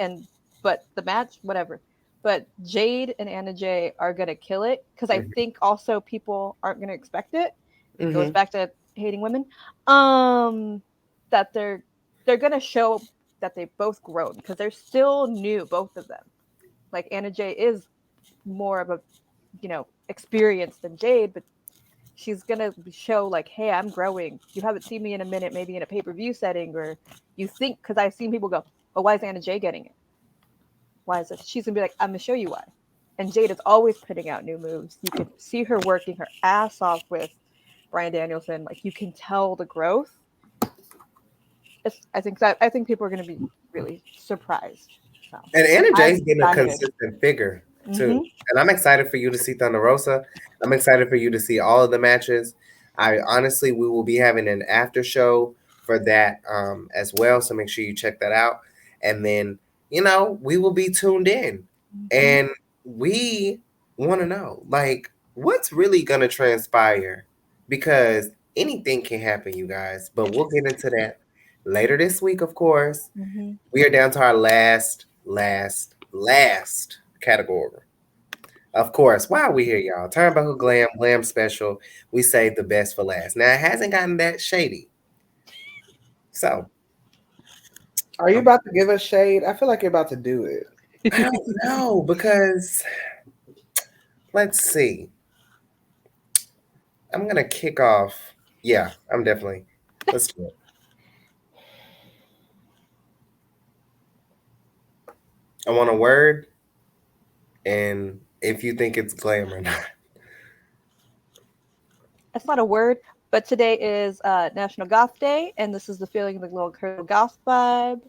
But the match, whatever. But Jade and Anna Jay are gonna kill it because I think also people aren't gonna expect it. It goes back to hating women. That they're gonna show that they've both grown because they're still new, both of them. Like Anna Jay is more of a, experience than Jade, but she's gonna show like, hey, I'm growing. You haven't seen me in a minute, maybe in a pay-per-view setting, or you think, because I've seen people go, oh, why is Anna Jay getting it? Why is it? She's gonna be like, I'm gonna show you why. And Jade is always putting out new moves. You can see her working her ass off with Bryan Danielson. Like, you can tell the growth. I think people are gonna be really surprised. So, and Anna Jay's been a consistent figure too. And I'm excited for you to see Thunder Rosa. I'm excited for you to see all of the matches. We will be having an after show for that as well. So make sure you check that out. And then, we will be tuned in. And we want to know, like, what's really going to transpire? Because anything can happen, you guys. But we'll get into that later this week, of course. We are down to our last category. Of course, why are we here, y'all? Turnbuckle Glam Special. We saved the best for last. Now, it hasn't gotten that shady. So. Are you about to give us shade? I feel like you're about to do it. I don't know, because let's see. I'm going to kick off. Yeah, I'm definitely. Let's do it. I want a word, and if you think it's glam or not. It's not a word, but today is National Goth Day, and this is the feeling of the little girl goth vibe.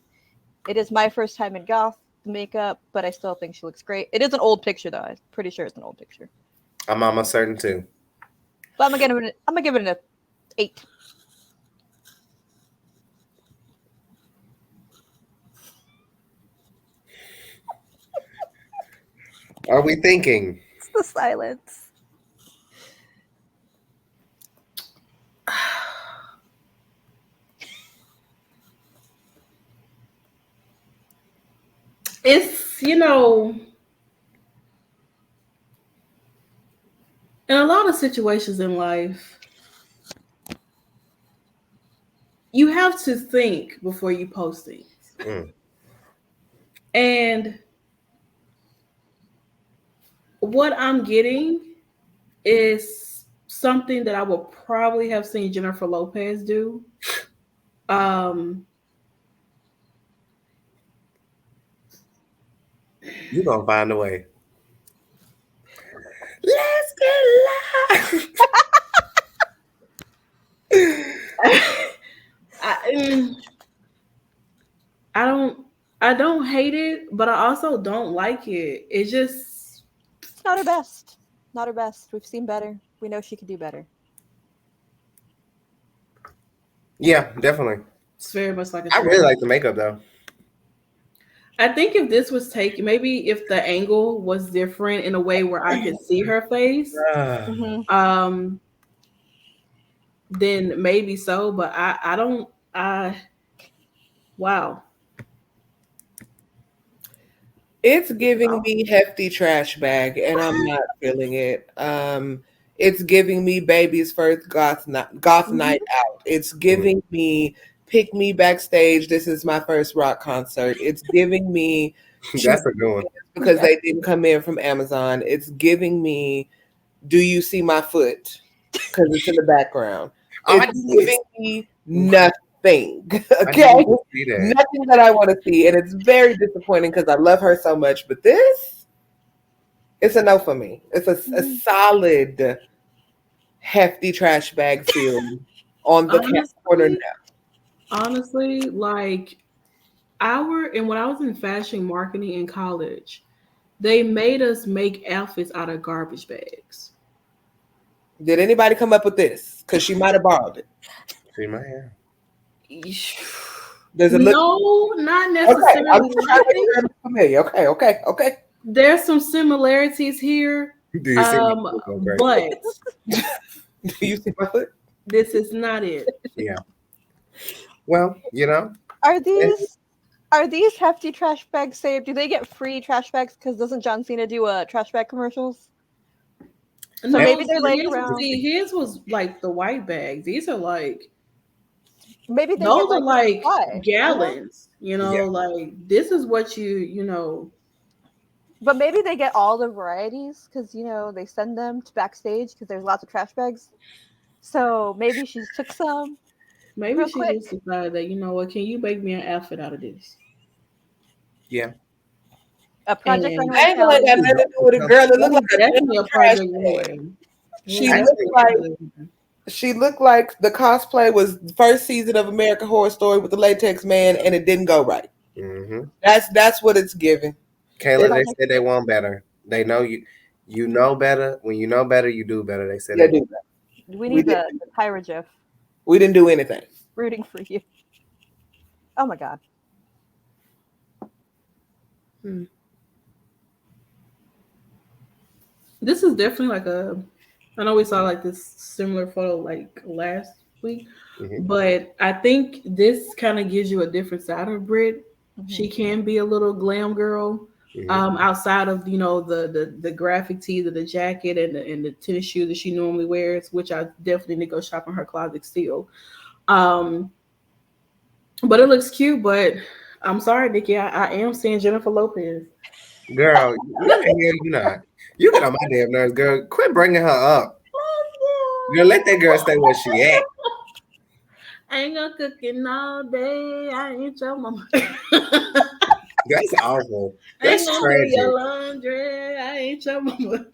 It is my first time in goth makeup, but I still think she looks great. It is an old picture, though. I'm pretty sure it's an old picture. I'm almost certain, too. But I'm gonna give it an 8. Are we thinking? It's the silence. It's, in a lot of situations in life, you have to think before you post things. And what I'm getting is something that I will probably have seen Jennifer Lopez do. You're going to find a way. Let's get live. I don't hate it, but I also don't like it. It's just not her best. Not her best. We've seen better. We know she could do better. Yeah, definitely. It's very much like I really like the makeup though. I think if this was taken, maybe if the angle was different in a way where I could see her face, then maybe so. But I don't. Wow. It's giving me hefty trash bag, and I'm not feeling it. It's giving me baby's first goth night out. It's giving me pick me backstage. This is my first rock concert. It's giving me that's a good one because they didn't come in from Amazon. It's giving me do you see my foot? Because it's in the background. It's giving me nothing. thing. I Okay, need to see that. nothing that I want to see, and it's very disappointing because I love her so much. But this, it's a no for me. It's a solid, hefty trash bag feel on the corner now. Honestly, like when I was in fashion marketing in college, they made us make outfits out of garbage bags. Did anybody come up with this? Because she might have borrowed it. See my hair. Does it look? No, not necessarily. Okay, I'm just trying to make it familiar. Okay. There's some similarities here. Do you see my foot? But do you see my foot? This is not it. Yeah. Well, Are these hefty trash bags saved? Do they get free trash bags? Because doesn't John Cena do trash bag commercials? So No, maybe they're laying around. His was like the white bags. These are like maybe they those get, are like supply, gallons. Like this is what you. But maybe they get all the varieties because they send them to backstage because there's lots of trash bags. So maybe she took some. Maybe she just decided that can you make me an outfit out of this? Yeah. A project. I ain't gonna let that nothing to do with a girl that looked like definitely a project anyway. She looked like the cosplay was the first season of American Horror Story with the latex man, and it didn't go right. Mm-hmm. That's what it's giving. Kayla, they said they want better. They know you know better. When you know better, you do better. They said they do better. We need the Tyra GIF. We didn't do anything. Rooting for you. Oh my God. This is definitely like I know we saw like this similar photo like last week, but I think this kind of gives you a different side of Brit. She can be a little glam girl, outside of the graphic tee, the jacket, and the tennis shoes that she normally wears, which I definitely need to go shop in her closet still. But it looks cute. But I'm sorry, Nikki, I am seeing Jennifer Lopez. Girl, you not. You get on my damn nerves, girl. Quit bringing her up. Girl, let that girl stay where she at. I ain't gonna cooking all day. I ain't your mama. That's awful. That's I ain't gonna do your laundry. I ain't your mama.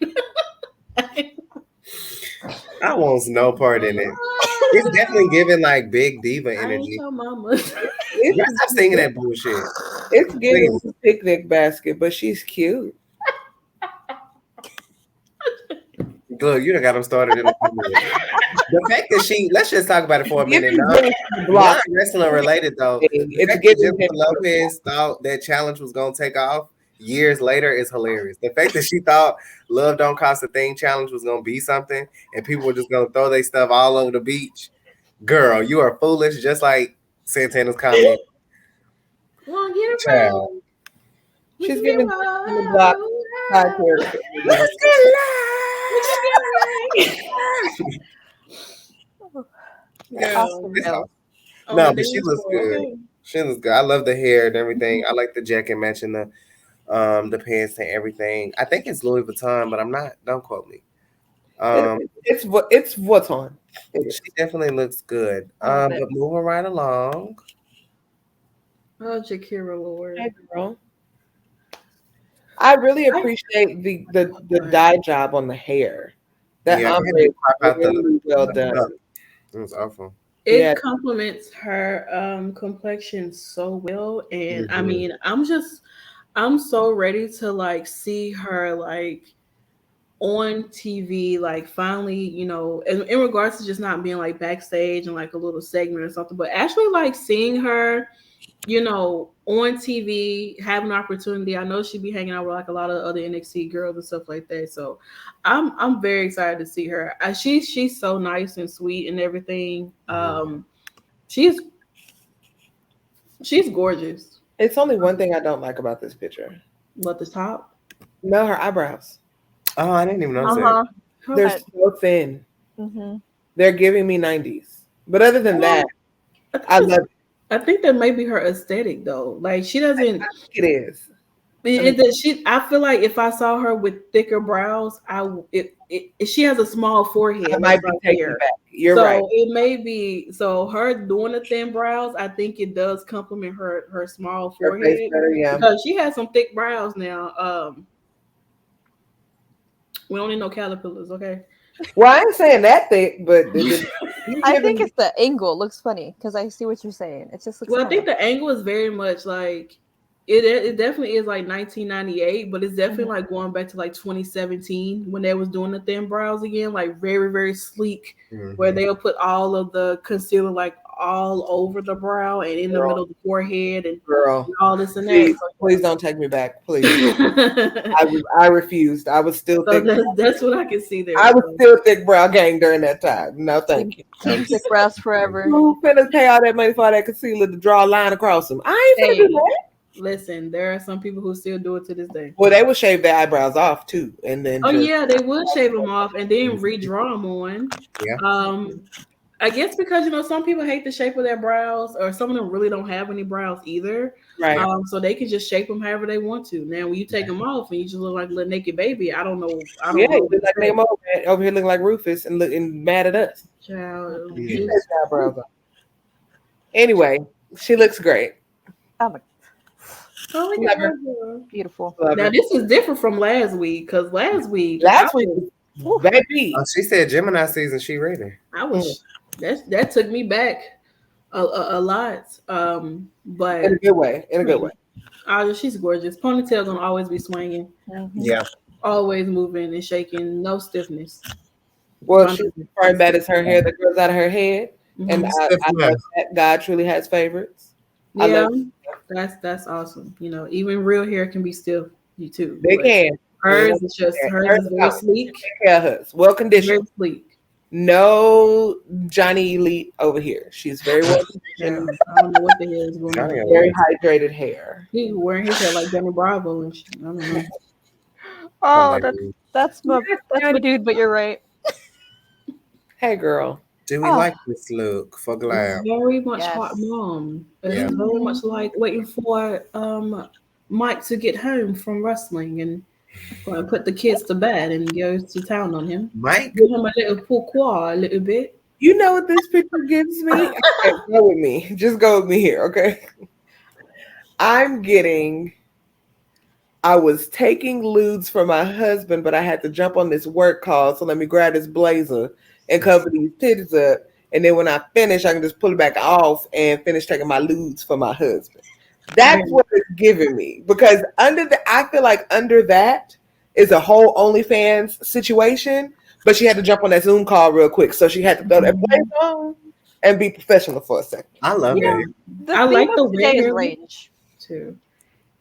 I want no part in it. It's definitely giving like big diva energy. I ain't your mama. Stop singing that bullshit. It's giving a picnic basket, but she's cute. Look, you done got them started in the fact that let's just talk about it for a minute. Not wrestling related though. The fact that Jennifer Lopez thought that challenge was gonna take off years later is hilarious. The fact that she thought Love Don't Cost a Thing challenge was gonna be something and people were just gonna throw their stuff all over the beach. Girl, you are foolish, just like Santana's comment. Well, get it right. She's giving the block side character. No, but she looks good. She looks good. I love the hair and everything. I like the jacket matching the pants and everything. I think it's Louis Vuitton, but I'm not. Don't quote me. It's Vuitton. She definitely looks good. But moving right along. Oh, Shakira Lord. Hey, girl. I really appreciate the dye job on the hair. That really well done. It was awful. It complements her complexion so well, and I mean, I'm so ready to like see her like on TV, like finally, in regards to just not being like backstage and like a little segment or something, but actually like seeing her, on TV, have an opportunity. I know she'd be hanging out with like a lot of other NXT girls and stuff like that. So I'm very excited to see her. She's so nice and sweet and everything. She's gorgeous. It's only one thing I don't like about this picture. What, the top? No, her eyebrows. Oh, I didn't even notice that. They're so thin. They're giving me 90s. But other than that, I love it. I think that might be her aesthetic though. Like she doesn't. It is. I feel like if I saw her with thicker brows, she has a small forehead. I might be taken back. You're right. So it may be her doing the thin brows. I think it does complement her small forehead better, yeah. because she has some thick brows now. We don't need no caterpillars, okay? Well, I ain't saying that thick, but I think it's the angle. It looks funny because I see what you're saying. It just looks. Well, I think the angle is very much like it definitely is like 1998, but it's definitely like going back to like 2017 when they was doing the thin brows again, like very, very sleek, where they'll put all of the concealer like all over the brow and in the middle of the forehead and all this and that. Please don't take me back, please. I refused. I was still thick. That's what I can see there. I was still thick brow gang during that time. No, thank you. Team thick brows forever. Who finna pay all that money for that concealer to draw a line across them? I ain't finna do that. Listen, there are some people who still do it to this day. Well, they would shave their eyebrows off too, and then they would shave them off and then redraw them on. Yeah. I guess because some people hate the shape of their brows, or some of them really don't have any brows either. Right. So they can just shape them however they want to. Now, when you take them off and you just look like a little naked baby, I don't know. You look like them over here looking like Rufus and looking mad at us. Child. Anyway, she looks great. Oh my God. Beautiful. Now this is different from last week because last week, baby. She said Gemini season. She ready. I was that took me back a lot. But in a good way. She's gorgeous. Ponytail gonna always be swinging. Yeah. Always moving and shaking. No stiffness. Well, she's as bad as her hair that grows out of her head, and I love that God truly has favorites. Yeah, that's awesome. Even real hair can be stiff. You too. They can. Hers is very sleek. Well conditioned. Very sleek. No Johnny Elite over here. She's very well conditioned. I don't know what the hell is going on. Very hydrated hair. He's wearing his hair like Danny Bravo and shit. I don't know. Oh, that's my dude. But you're right. Hey, girl. Do we like this look for Glam? Very much hot mom. It's very much like waiting for Mike to get home from wrestling and put the kids to bed and go to town on him. Mike, give him a little pourquoi, a little bit. You know what this picture gives me? Okay, go with me. Just go with me here, okay? I was taking lewds for my husband, but I had to jump on this work call, so let me grab this blazer and cover these titties up. And then when I finish, I can just pull it back off and finish taking my lewds for my husband. That's what it's giving me. Because I feel like under that is a whole OnlyFans situation, but she had to jump on that Zoom call real quick. So she had to throw that blazer on and be professional for a second. I love it. I like the hair range too.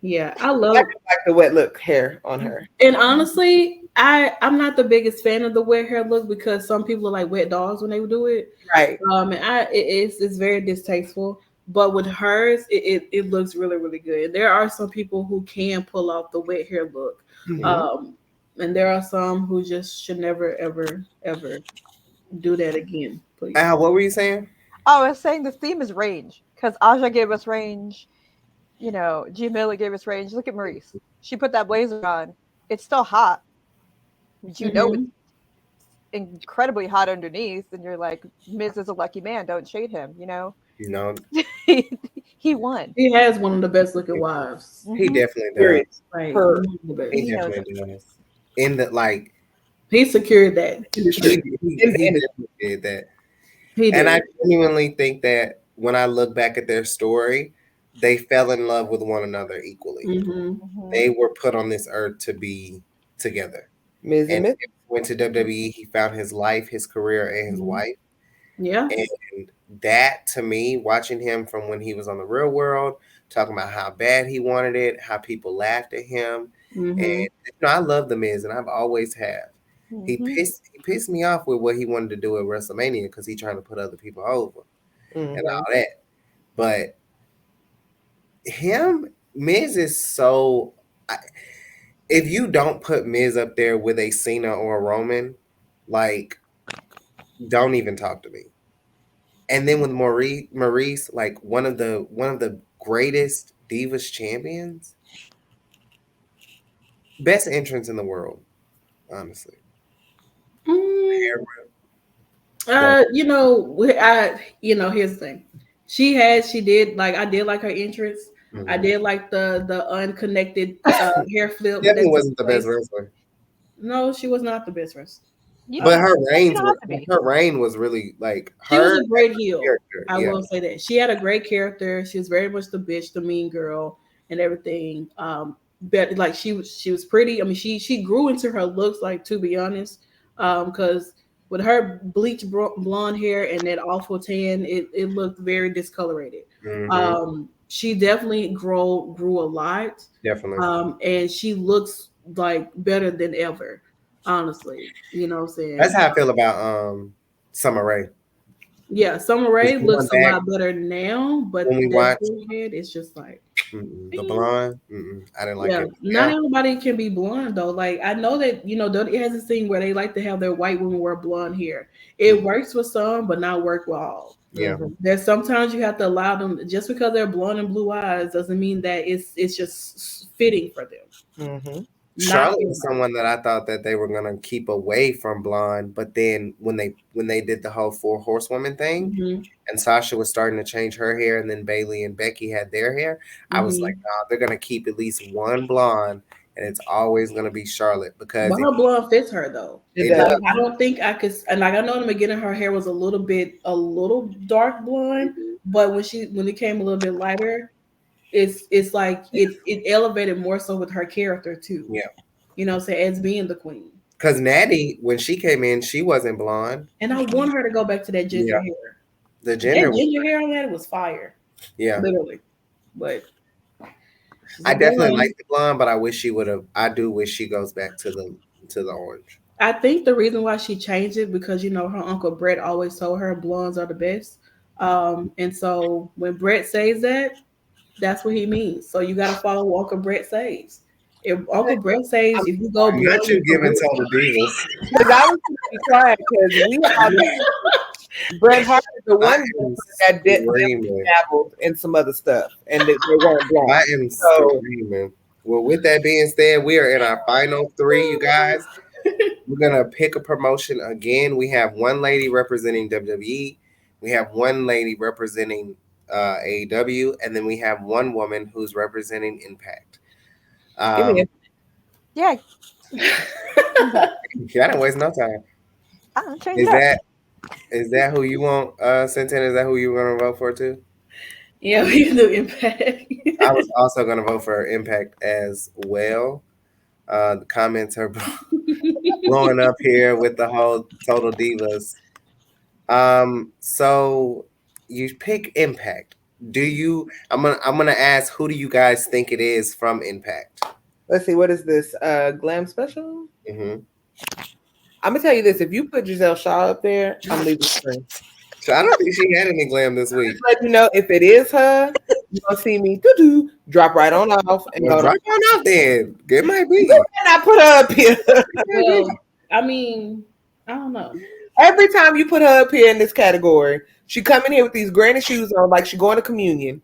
Yeah, I like the wet look hair on her. And honestly, I'm not the biggest fan of the wet hair look because some people are like wet dogs when they do it. Right. And it's very distasteful. But with hers, it looks really, really good. There are some people who can pull off the wet hair look. Mm-hmm. And there are some who just should never, ever, ever do that again. Please. What were you saying? Oh, I was saying the theme is range because Aja gave us range. Gia Miller gave us range. Look at Maurice. She put that blazer on. It's still hot. But it's incredibly hot underneath. And you're like, Miz is a lucky man. Don't shade him, No. He won. He has one of the best looking wives. He definitely does. Right. He definitely does. He secured that. He definitely did that. And I genuinely think that when I look back at their story, they fell in love with one another equally. Mm-hmm. They were put on this earth to be together. And went to WWE. He found his life, his career, and his wife. Yeah. And that, to me, watching him from when he was on The Real World, talking about how bad he wanted it, how people laughed at him. Mm-hmm. And I love The Miz, and I've always have. Mm-hmm. He pissed me off with what he wanted to do at WrestleMania because he's trying to put other people over and all that. But Miz is so. If you don't put Miz up there with a Cena or a Roman, don't even talk to me. And then with Maurice, one of the greatest Divas champions, Best entrance in the world, honestly. Mm, Hair here's the thing. She did like I did like her entrance. I Mhm. did like the unconnected hair flip that Definitely took wasn't the best place. wrestler, No, she was not the best wrestler. You but don't. her You reigns don't were have to be. her reign was really like She was her a great heel. character. I Yeah. will say that she had a great character. She was very much the bitch, the mean girl, and everything. But like she was pretty. I mean, she grew into her looks. Like to be honest, because with her bleach blonde hair and that awful tan, it looked very discolorated. Hmm. She definitely grew a lot. Definitely. And she looks like better than ever. Honestly, you know what I'm That's saying? how I feel about Summer Rae. Yeah, Summer Just Rae going looks a back lot better now, but when we that watched head is just like, the eh. blonde, I didn't like Yeah, it. not Yeah. everybody can be blonde though. Like I know that it has a thing where they like to have their white women wear blonde hair. It Mhm. works with some, but not work with all. Yeah. There's sometimes you have to allow them just because they're blonde and blue eyes doesn't mean that it's just fitting for them. Mm-hmm. Not Charlotte was everybody. someone that I thought that they were gonna keep away from blonde, but then when they did the whole four horsewoman thing, Hmm. and Sasha was starting to change her hair, and then Bailey and Becky had their hair, I was like, Hmm. nah, they're gonna keep at least one blonde, and it's always gonna be Charlotte because But if her blonde fits her though. It it does. Like does, I don't think I could, and like I know in the beginning her hair was a little dark blonde, but when it came a little bit lighter, it's like it elevated more so with her character too. yeah. You know, say as being the queen. Because Natty, when she came in, she wasn't blonde. And I want her to go back to that ginger Yeah, hair. the That gender was ginger hair on that was fire, yeah. literally. But she's a I definitely blonde. like the blonde, but I wish she would have. I do wish she goes back to the orange. I think the reason why she changed it because her uncle Brett always told her blondes are the best. And so when Brett says that, that's what he means. So you got to follow what Uncle Brett says. If Uncle Brett says if you go blonde, Not you you're giving good. total divas. Because I was going to be quiet because we all know Bret Hart is the I one am that did screaming. dabbled in some other stuff and they weren't blonde. I am So screaming. Well, with that being said, we are in our final three, you guys. We're gonna pick a promotion again. We have one lady representing WWE. We have one lady representing AEW, and then we have one woman who's representing Impact. give me Um, Yeah. I didn't waste no time. Change Is it up. that who you want, Santana? Is that who you were gonna vote for too? Yeah, we can do Impact. I was also gonna vote for Impact as well. The comments are blowing up here with the whole Total Divas. So you pick Impact. Do you? I'm gonna ask, who do you guys think it is from Impact? Let's see, what is this? Glam Special? Mm-hmm. I'm gonna tell you this: if you put Giselle Shaw up there, I'm leaving the screen. So I don't think she had any glam this week. Let you know if it is her, you're gonna see me drop right on off and Well, go. drop on out then. It might be. And I put her up here. Well, I mean, I don't know. Every time you put her up here in this category, she come in here with these granny shoes on, like she going to communion.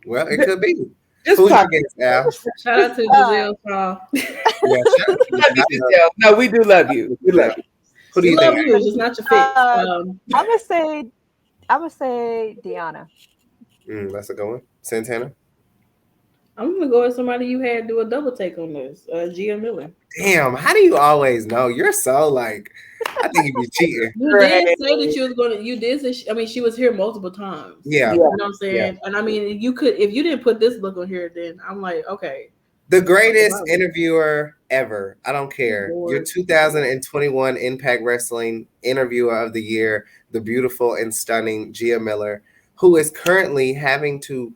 Well, it could be. Just Who's your pop. guess, Al? Shout out to Giselle Shaw. Yeah, shout out to We love you, Giselle. Giselle. No, we do love you. We love you. Who do We you love think? you, it's just not your fit. I'm gonna say Deanna. That's a good one. Santana. I'm gonna go with somebody you had do a double take on this. Gia Miller. Damn, how do you always know? You're so like, I think you be cheating. You did say that you was gonna. You did say. She was here multiple times. Yeah. You know what I'm saying? And I mean, you could if you didn't put this look on here, then I'm like, okay. The greatest interviewer ever. I don't care. Lord. Your 2021 Impact Wrestling Interviewer of the Year, the beautiful and stunning Gia Miller, who is currently having to,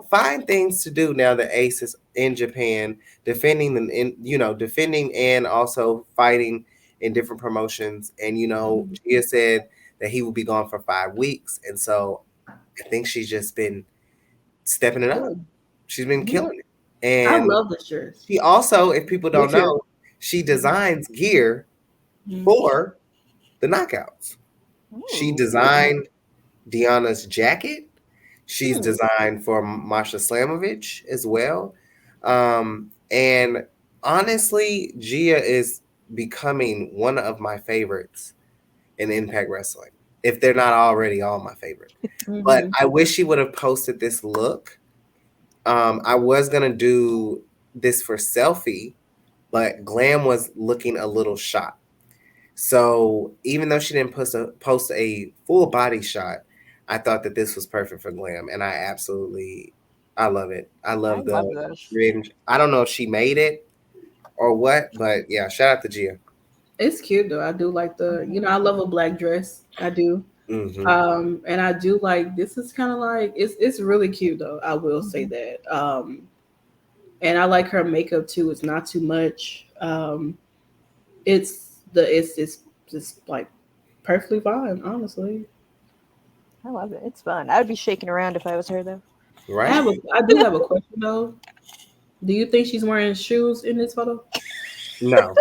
find things to do now that Ace is in Japan, defending and also fighting in different promotions. And, Gia said that he will be gone for 5 weeks. And so I think she's just been stepping it up. She's been killing it. And I love the shirts. she also, if people don't know, she designs gear for the knockouts. She designed Deanna's jacket. She's designed for Masha Slamovich as well. And honestly, Gia is becoming one of my favorites in Impact Wrestling, if they're not already all my favorite. Mhm. But I wish she would have posted this look. I was gonna do this for Selfie, but Glam was looking a little shot. So even though she didn't post a full body shot, I thought that this was perfect for Glam, and I love it. I love this. I don't know if she made it or what, but yeah, shout out to Gia. It's cute though. I do like I love a black dress. I do. Mm-hmm. And I do like this is kind of like it's really cute though. I will say that. And I like her makeup too. It's not too much. It's just like perfectly fine, honestly. I love it. It's fun. I would be shaking around if I was her though. Right. I do have a question though. Do you think she's wearing shoes in this photo? No.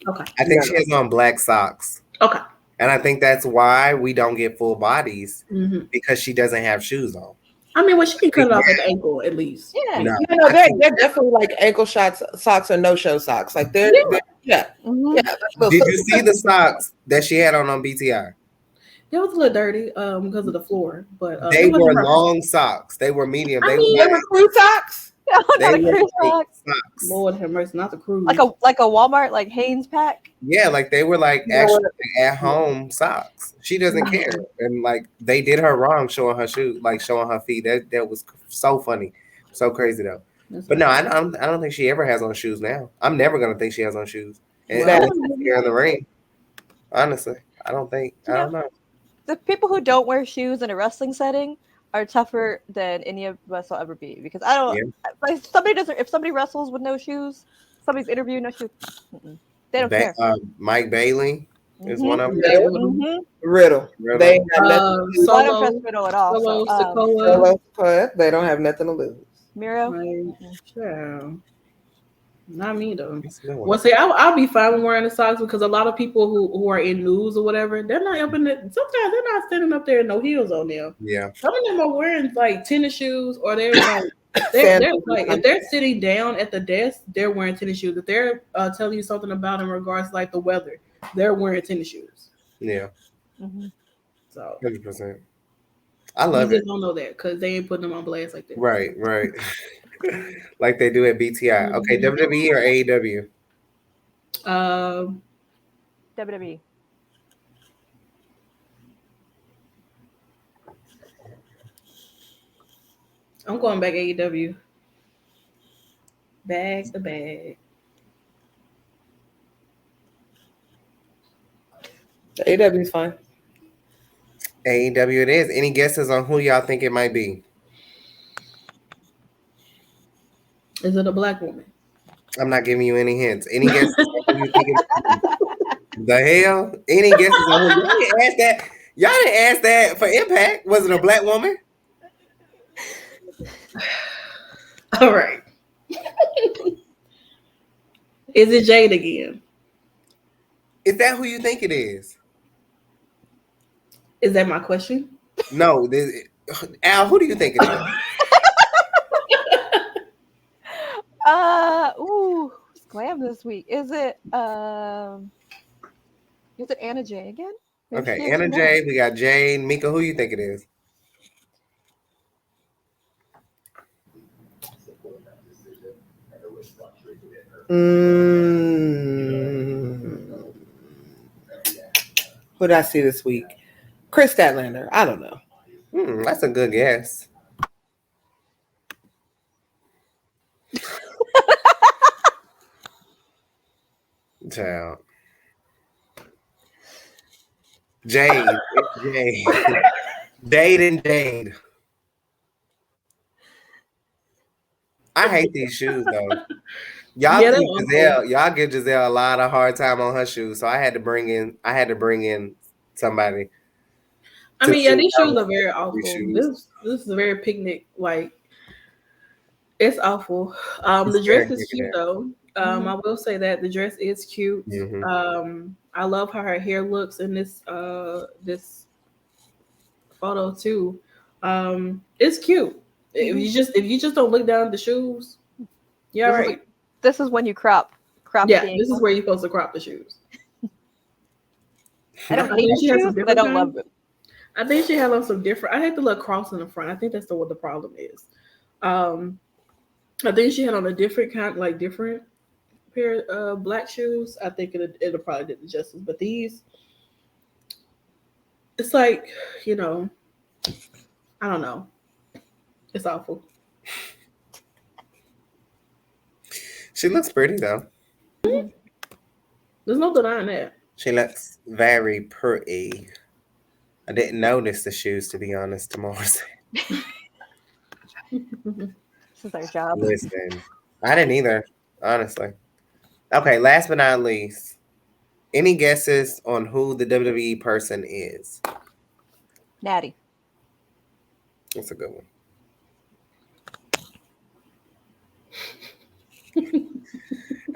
Okay. I think she has on black socks. Okay. And I think that's why we don't get full bodies because she doesn't have shoes on. I mean, well, she can cut it off at the ankle at least. Yeah. No, they're definitely like ankle socks or no-show socks. Like they're yeah. Did you see the socks that she had on BTI? They was a little dirty because of the floor, but they were long socks. They were medium. They were crew socks. They were socks. Lord have mercy, not the crew. Like a Walmart like Hanes pack. Yeah, like they were like actually at home socks. She doesn't care, and like they did her wrong showing her shoes, like showing her feet. That was so funny, so crazy though. But no, I don't think she ever has on shoes now. I'm never gonna think she has on shoes. And here in the ring, honestly, I don't know. The people who don't wear shoes in a wrestling setting are tougher than any of us will ever be, because I don't. Like if somebody wrestles with no shoes, somebody's interviewing no shoes, they don't care. Mike Bailey is one of them. Riddle. They have nothing. I don't trust Riddle at all. Solo, they don't have nothing to lose. Miro. Not me though. Well, see, I'll be fine with wearing the socks because a lot of people who are in news or whatever, they're not up in the. Sometimes they're not standing up there with no heels on them. Yeah. Some of them are wearing like tennis shoes, or they're like they're like if they're sitting down at the desk, they're wearing tennis shoes. If they're telling you something about in regards to like the weather, they're wearing tennis shoes. Yeah. So 100%. I love it. Don't know that because they ain't putting them on blast like that. Right. Like they do at BTI. Okay, WWE or AEW? WWE. I'm going back AEW. Bag the bag. AEW is fine. AEW it is. Any guesses on who y'all think it might be? Is it a black woman? I'm not giving you any hints. Any guesses on who you think the hell? Any guesses on who? Y'all didn't ask that. Y'all didn't ask that for Impact. Was it a black woman? All right. Is it Jade again? Is that who you think it is? Is that my question? No. Al, who do you think it is? Glam this week. Is it Anna Jay again? Okay, Anna Jay. We got Jade. Mika, who you think it is? Who did I see this week? Chris Statlander. I don't know. That's a good guess. Child. Jade. It's Jade. Jade and Jade. I hate these shoes though. Y'all give Giselle a lot of hard time on her shoes, so I had to bring in somebody. I mean, these shoes are very awful. This is a very picnic, like it's awful. The dress is cute though. I will say that the dress is cute. I love how her hair looks in this photo too. It's cute. If you just don't look down at the shoes, you're right. This is when you crop. Yeah, the this is where you're supposed to crop the shoes. I don't I hate think she has shoes, some but I don't different love kinds. them. I think she had on some different. I had the little cross in the front. I think that's what the problem is. I think she had on a different kind, like different pair of black shoes. I think it'll probably did the justice. But these, it's like, you know, I don't know. It's awful. She looks pretty though. There's no denying that. She looks very pretty. I didn't notice the shoes, to be honest, tomorrow. This is our job. Listen, I didn't either, honestly. Okay, last but not least, any guesses on who the WWE person is? Natty. That's a good one.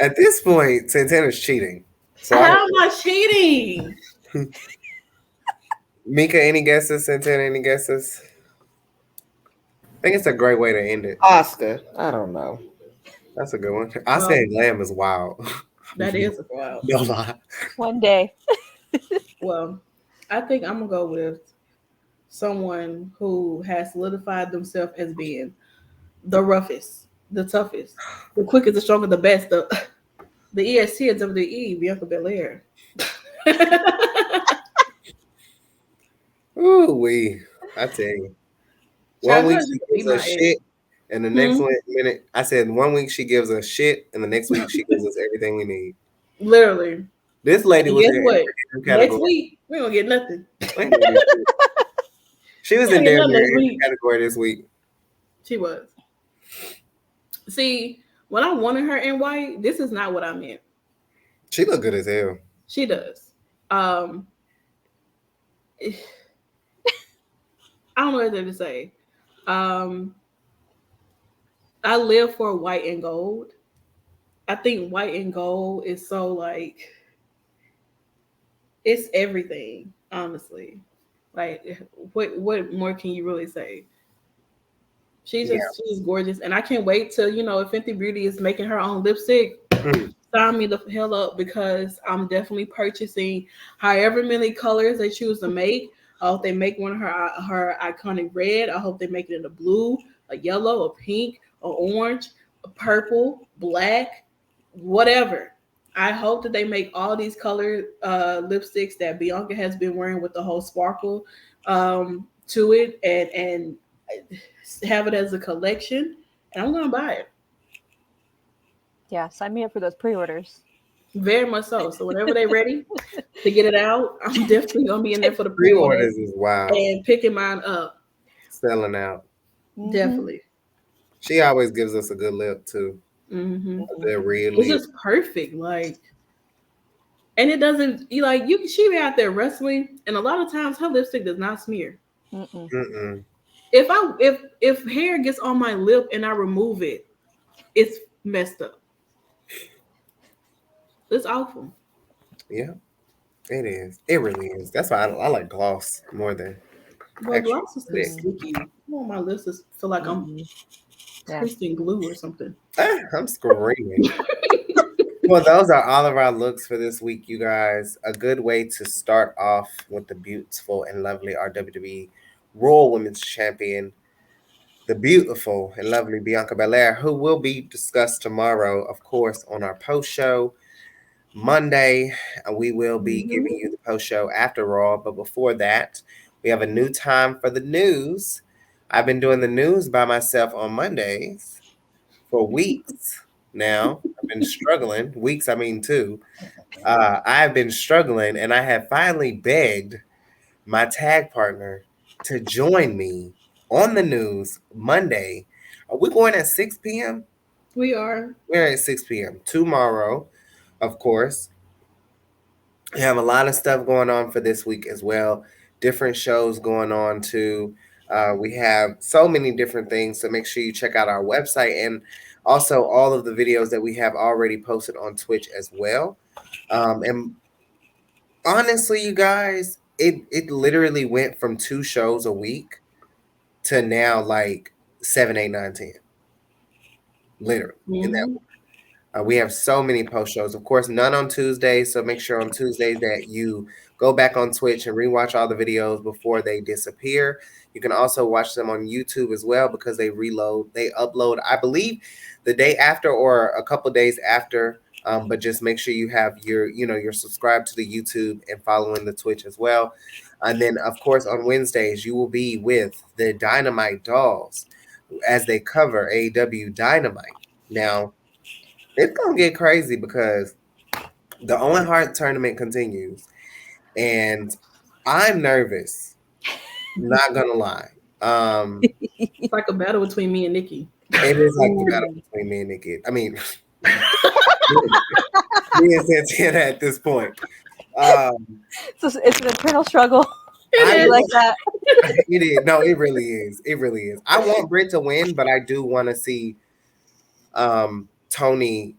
At this point, Santana's cheating. So How am I cheating? Mika, any guesses? Santana, any guesses? I think it's a great way to end it. Oscar. I don't know. That's a good one. Oscar and Glam is wild. That is a wild. No lie. One day. Well, I think I'm gonna go with someone who has solidified themselves as being the roughest, the toughest, the quickest, the strongest, the best, the EST of WWE, Bianca Belair. Ooh, I tell you. One week she gives us shit, and the next minute, I said 1 week she gives us shit, and the next week she gives us everything we need. Literally. This lady was in what? Next week, we don't get nothing. She was in there category this week. She was. See, when I wanted her in white, this is not what I meant. She look good as hell. She does. I don't know what to say. I live for white and gold. I think white and gold is so like, it's everything, honestly. Like, what more can you really say? She's gorgeous, and I can't wait till, you know, if Fenty Beauty is making her own lipstick, sign me the hell up, because I'm definitely purchasing however many colors they choose to make. I hope they make one of her iconic red. I hope they make it in a blue, a yellow, a pink, a orange, a purple, black, whatever. I hope that they make all these colored lipsticks that Bianca has been wearing with the whole sparkle to it, and have it as a collection. And I'm gonna buy it. Yeah, sign me up for those pre-orders. Very much so. So whenever they're ready to get it out, I'm definitely gonna be in there for the pre-orders is wild. And picking mine up. Selling out. Definitely. She always gives us a good lip too. They're really. It's just perfect, like, and it doesn't. She be out there wrestling, and a lot of times her lipstick does not smear. If hair gets on my lip and I remove it, it's messed up. It's awful. Yeah, it is. It really is. That's why I like gloss more than. Well, gloss is still sticky. I want my lips to feel like I'm twisting glue or something. I'm screaming. Well, those are all of our looks for this week, you guys. A good way to start off with the beautiful and lovely WWE Raw Women's Champion, the beautiful and lovely Bianca Belair, who will be discussed tomorrow, of course, on our post show. Monday, we will be giving you the post show after Raw, but before that, we have a new time for the news. I've been doing the news by myself on Mondays for weeks now. I've been struggling. Weeks, I mean, 2. I've been struggling, and I have finally begged my tag partner to join me on the news Monday. Are we going at 6 p.m.? We are. We're at 6 p.m. tomorrow, of course. We have a lot of stuff going on for this week as well. Different shows going on too. We have so many different things, so make sure you check out our website and also all of the videos that we have already posted on Twitch as well. And honestly, you guys, it literally went from 2 shows a week to now like 7, 8, 9, 10. Literally in that We have so many post shows. Of course, none on Tuesdays. So make sure on Tuesdays that you go back on Twitch and rewatch all the videos before they disappear. You can also watch them on YouTube as well because they upload, I believe, the day after or a couple days after. But just make sure you have you're subscribed to the YouTube and following the Twitch as well. And then, of course, on Wednesdays, you will be with the Dynamite Dollz as they cover AEW Dynamite. Now, it's going to get crazy because the Owen Hart tournament continues. And I'm nervous. Not going to lie. It's like a battle between me and Nikki. It is like a battle between me and Nikki. I mean, me and Santana at this point. It's an internal struggle. I like that. It is. No, it really is. It really is. I want Britt to win, but I do want to see Tony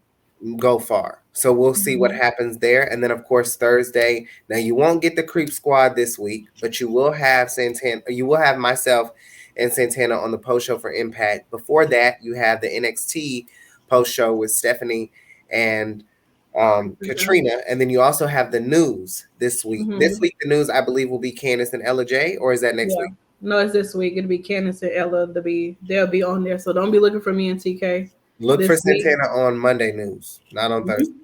go far. So we'll see what happens there. And then, of course, Thursday. Now, you won't get the Creep Squad this week, but you will have Santana. You will have myself and Santana on the post show for Impact. Before that, you have the NXT post show with Stephanie and Katrina, and then you also have the news this week. This week, the news I believe will be Candice and Ella J, or is that next week? No, it's this week. It'll be Candice and Ella. They'll be on there, so don't be looking for me and TK. Look for Santana on Monday news, not on Thursday.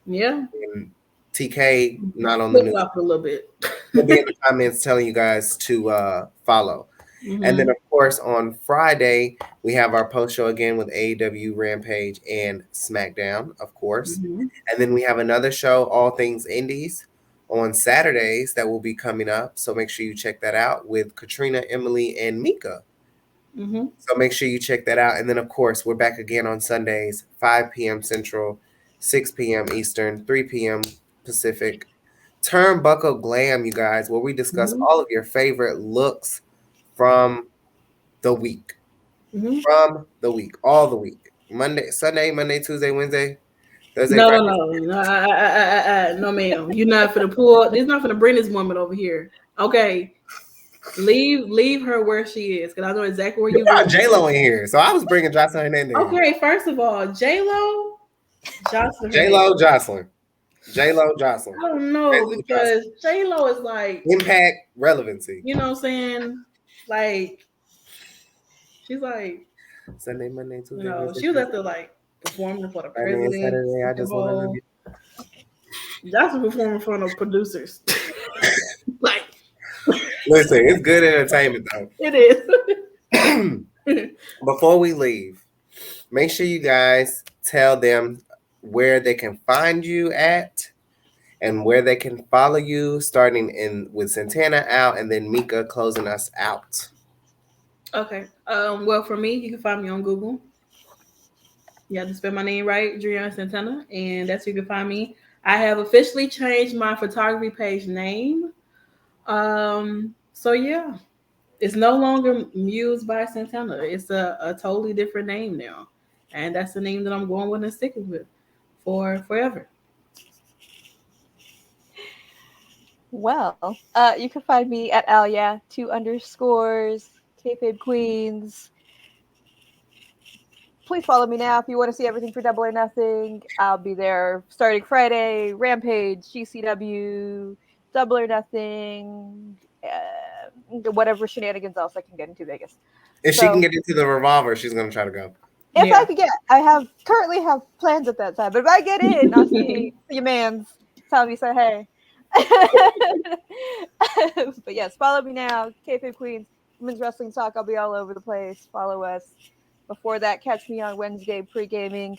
Yeah, and TK not on the news. Up a little bit. We'll be in the comments telling you guys to follow. And then, of course, on Friday, we have our post show again with AEW, Rampage, and SmackDown, of course. And then we have another show, All Things Indies, on Saturdays that will be coming up. So make sure you check that out with Katrina, Emily, and Mika. So make sure you check that out. And then, of course, we're back again on Sundays, 5 p.m. Central, 6 p.m. Eastern, 3 p.m. Pacific. Turnbuckle Glam, you guys, where we discuss all of your favorite looks from the week. From the week. All the week. Sunday, Monday, Tuesday, Wednesday, Thursday, No, Friday. no, ma'am. You're not finna pull. This not finna bring this woman over here. Okay. Leave her where she is, because I know exactly where you got J-Lo in here. So I was bringing Jocelyn in there. Okay, first of all, J-Lo, Jocelyn. J-Lo, Jocelyn. J-Lo, Jocelyn. I don't know, because J-Lo is like impact, relevancy. You know what I'm saying? Like, she's like Sunday, Monday, Tuesday. You know, she was at the like performing for the president. Saturday, I just want to. Jocelyn performing for the producers. Like, listen, it's good entertainment though. It is. Before we leave, make sure you guys tell them where they can find you at and where they can follow you, starting with Santana out and then Mika closing us out. Okay. Well, for me, you can find me on Google. You have to spell my name right, Adriana Santana, and that's where you can find me. I have officially changed my photography page name. So yeah, it's no longer Muse by Santana. It's a totally different name now, and that's the name that I'm going with and sticking with for forever. Well, you can find me at Alia 2_, Kayfabe Queens. Please follow me now if you want to see everything for Double or Nothing. I'll be there starting Friday. Rampage, GCW, Double or Nothing, whatever shenanigans else I can get into Vegas. If she can get into the Revolver, she's gonna try to go. If I could get, I currently have plans at that time, but if I get in, I'll see your man's. Tell me, say hey. But yes, follow me now, Kayfabe Queens, Women's Wrestling Talk. I'll be all over the place. Follow us. Before that, catch me on Wednesday pre-gaming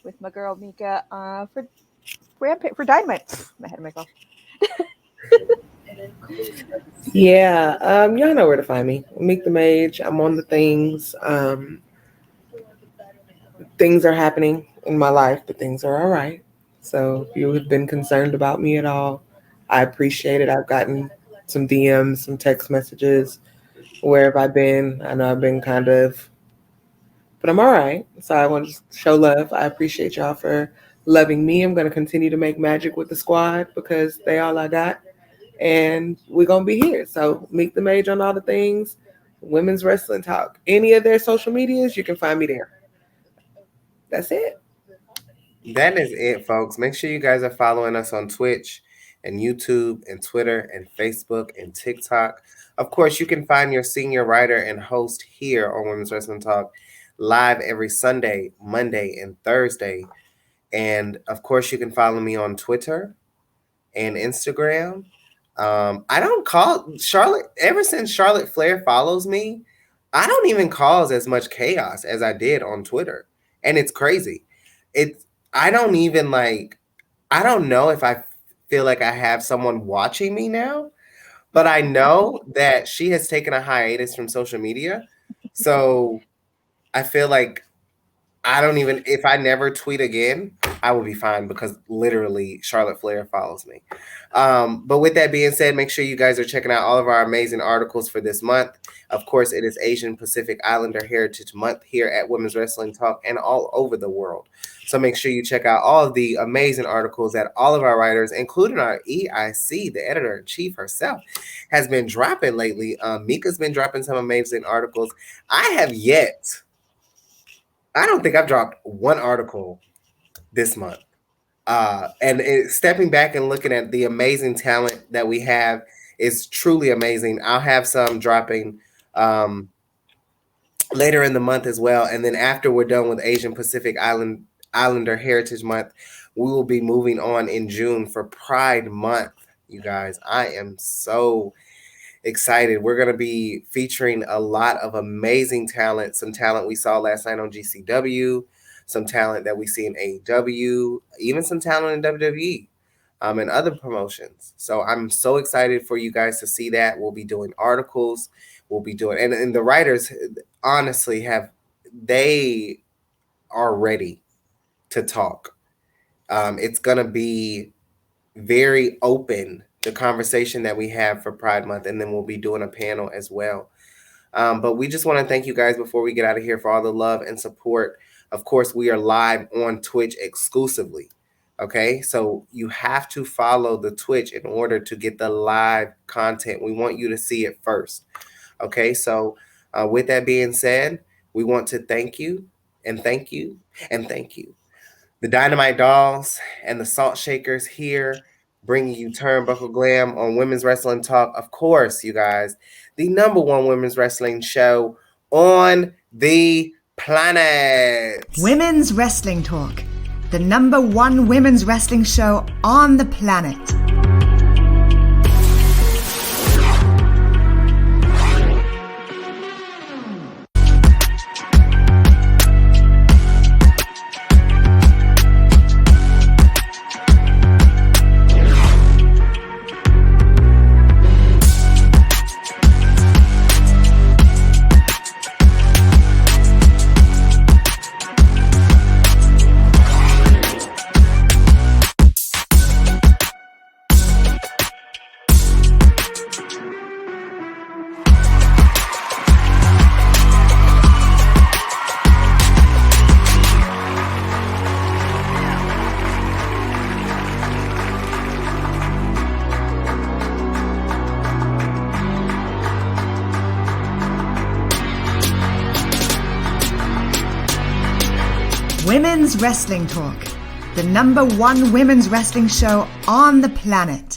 with my girl Mika for Dynamite. I'm ahead of myself. Yeah, y'all know where to find me. Meek the Mage. I'm on the things. Things are happening in my life, but things are all right. So if you have been concerned about me at all, I appreciate it. I've gotten some DMs, some text messages. Where have I been? I know I've been kind of, but I'm all right. So I want to show love. I appreciate y'all for loving me. I'm going to continue to make magic with the squad because they all I got. And we're going to be here. So Meek the Mage on all the things. Women's Wrestling Talk. Any of their social medias, you can find me there. That's it. That is it, folks. Make sure you guys are following us on Twitch and YouTube and Twitter and Facebook and TikTok. Of course, you can find your senior writer and host here on Women's Wrestling Talk live every Sunday, Monday, and Thursday. And of course, you can follow me on Twitter and Instagram. I don't call Charlotte, ever since Charlotte Flair follows me, I don't even cause as much chaos as I did on Twitter. And it's crazy. I don't even I don't know if I feel like I have someone watching me now, but I know that she has taken a hiatus from social media. So I feel like if I never tweet again, I will be fine because literally Charlotte Flair follows me. But with that being said, make sure you guys are checking out all of our amazing articles for this month. Of course, it is Asian Pacific Islander Heritage Month here at Women's Wrestling Talk and all over the world. So make sure you check out all of the amazing articles that all of our writers, including our EIC, the editor-in-chief herself, has been dropping lately. Mika's been dropping some amazing articles. I don't think I've dropped one article this month. Stepping back and looking at the amazing talent that we have is truly amazing. I'll have some dropping later in the month as well. And then after we're done with Asian Pacific Islander Heritage Month, we will be moving on in June for Pride Month. You guys, I am so excited. We're going to be featuring a lot of amazing talent, some talent we saw last night on GCW, some talent that we see in AEW, even some talent in WWE and other promotions. So I'm so excited for you guys to see that. We'll be doing articles. We'll be doing, and the writers honestly they are ready to talk. It's going to be very open, the conversation that we have for Pride Month, and then we'll be doing a panel as well. But we just want to thank you guys before we get out of here for all the love and support. Of course, we are live on Twitch exclusively. Okay, so you have to follow the Twitch in order to get the live content. We want you to see it first. Okay, so with that being said, we want to thank you and thank you and thank you. The Dynamite Dollz and the Salt Shakers here, bringing you Turnbuckle Glam on Women's Wrestling Talk. Of course, you guys, the #1 women's wrestling show on the planet. Women's Wrestling Talk, the #1 women's wrestling show on the planet. Women's Wrestling Talk, the #1 women's wrestling show on the planet.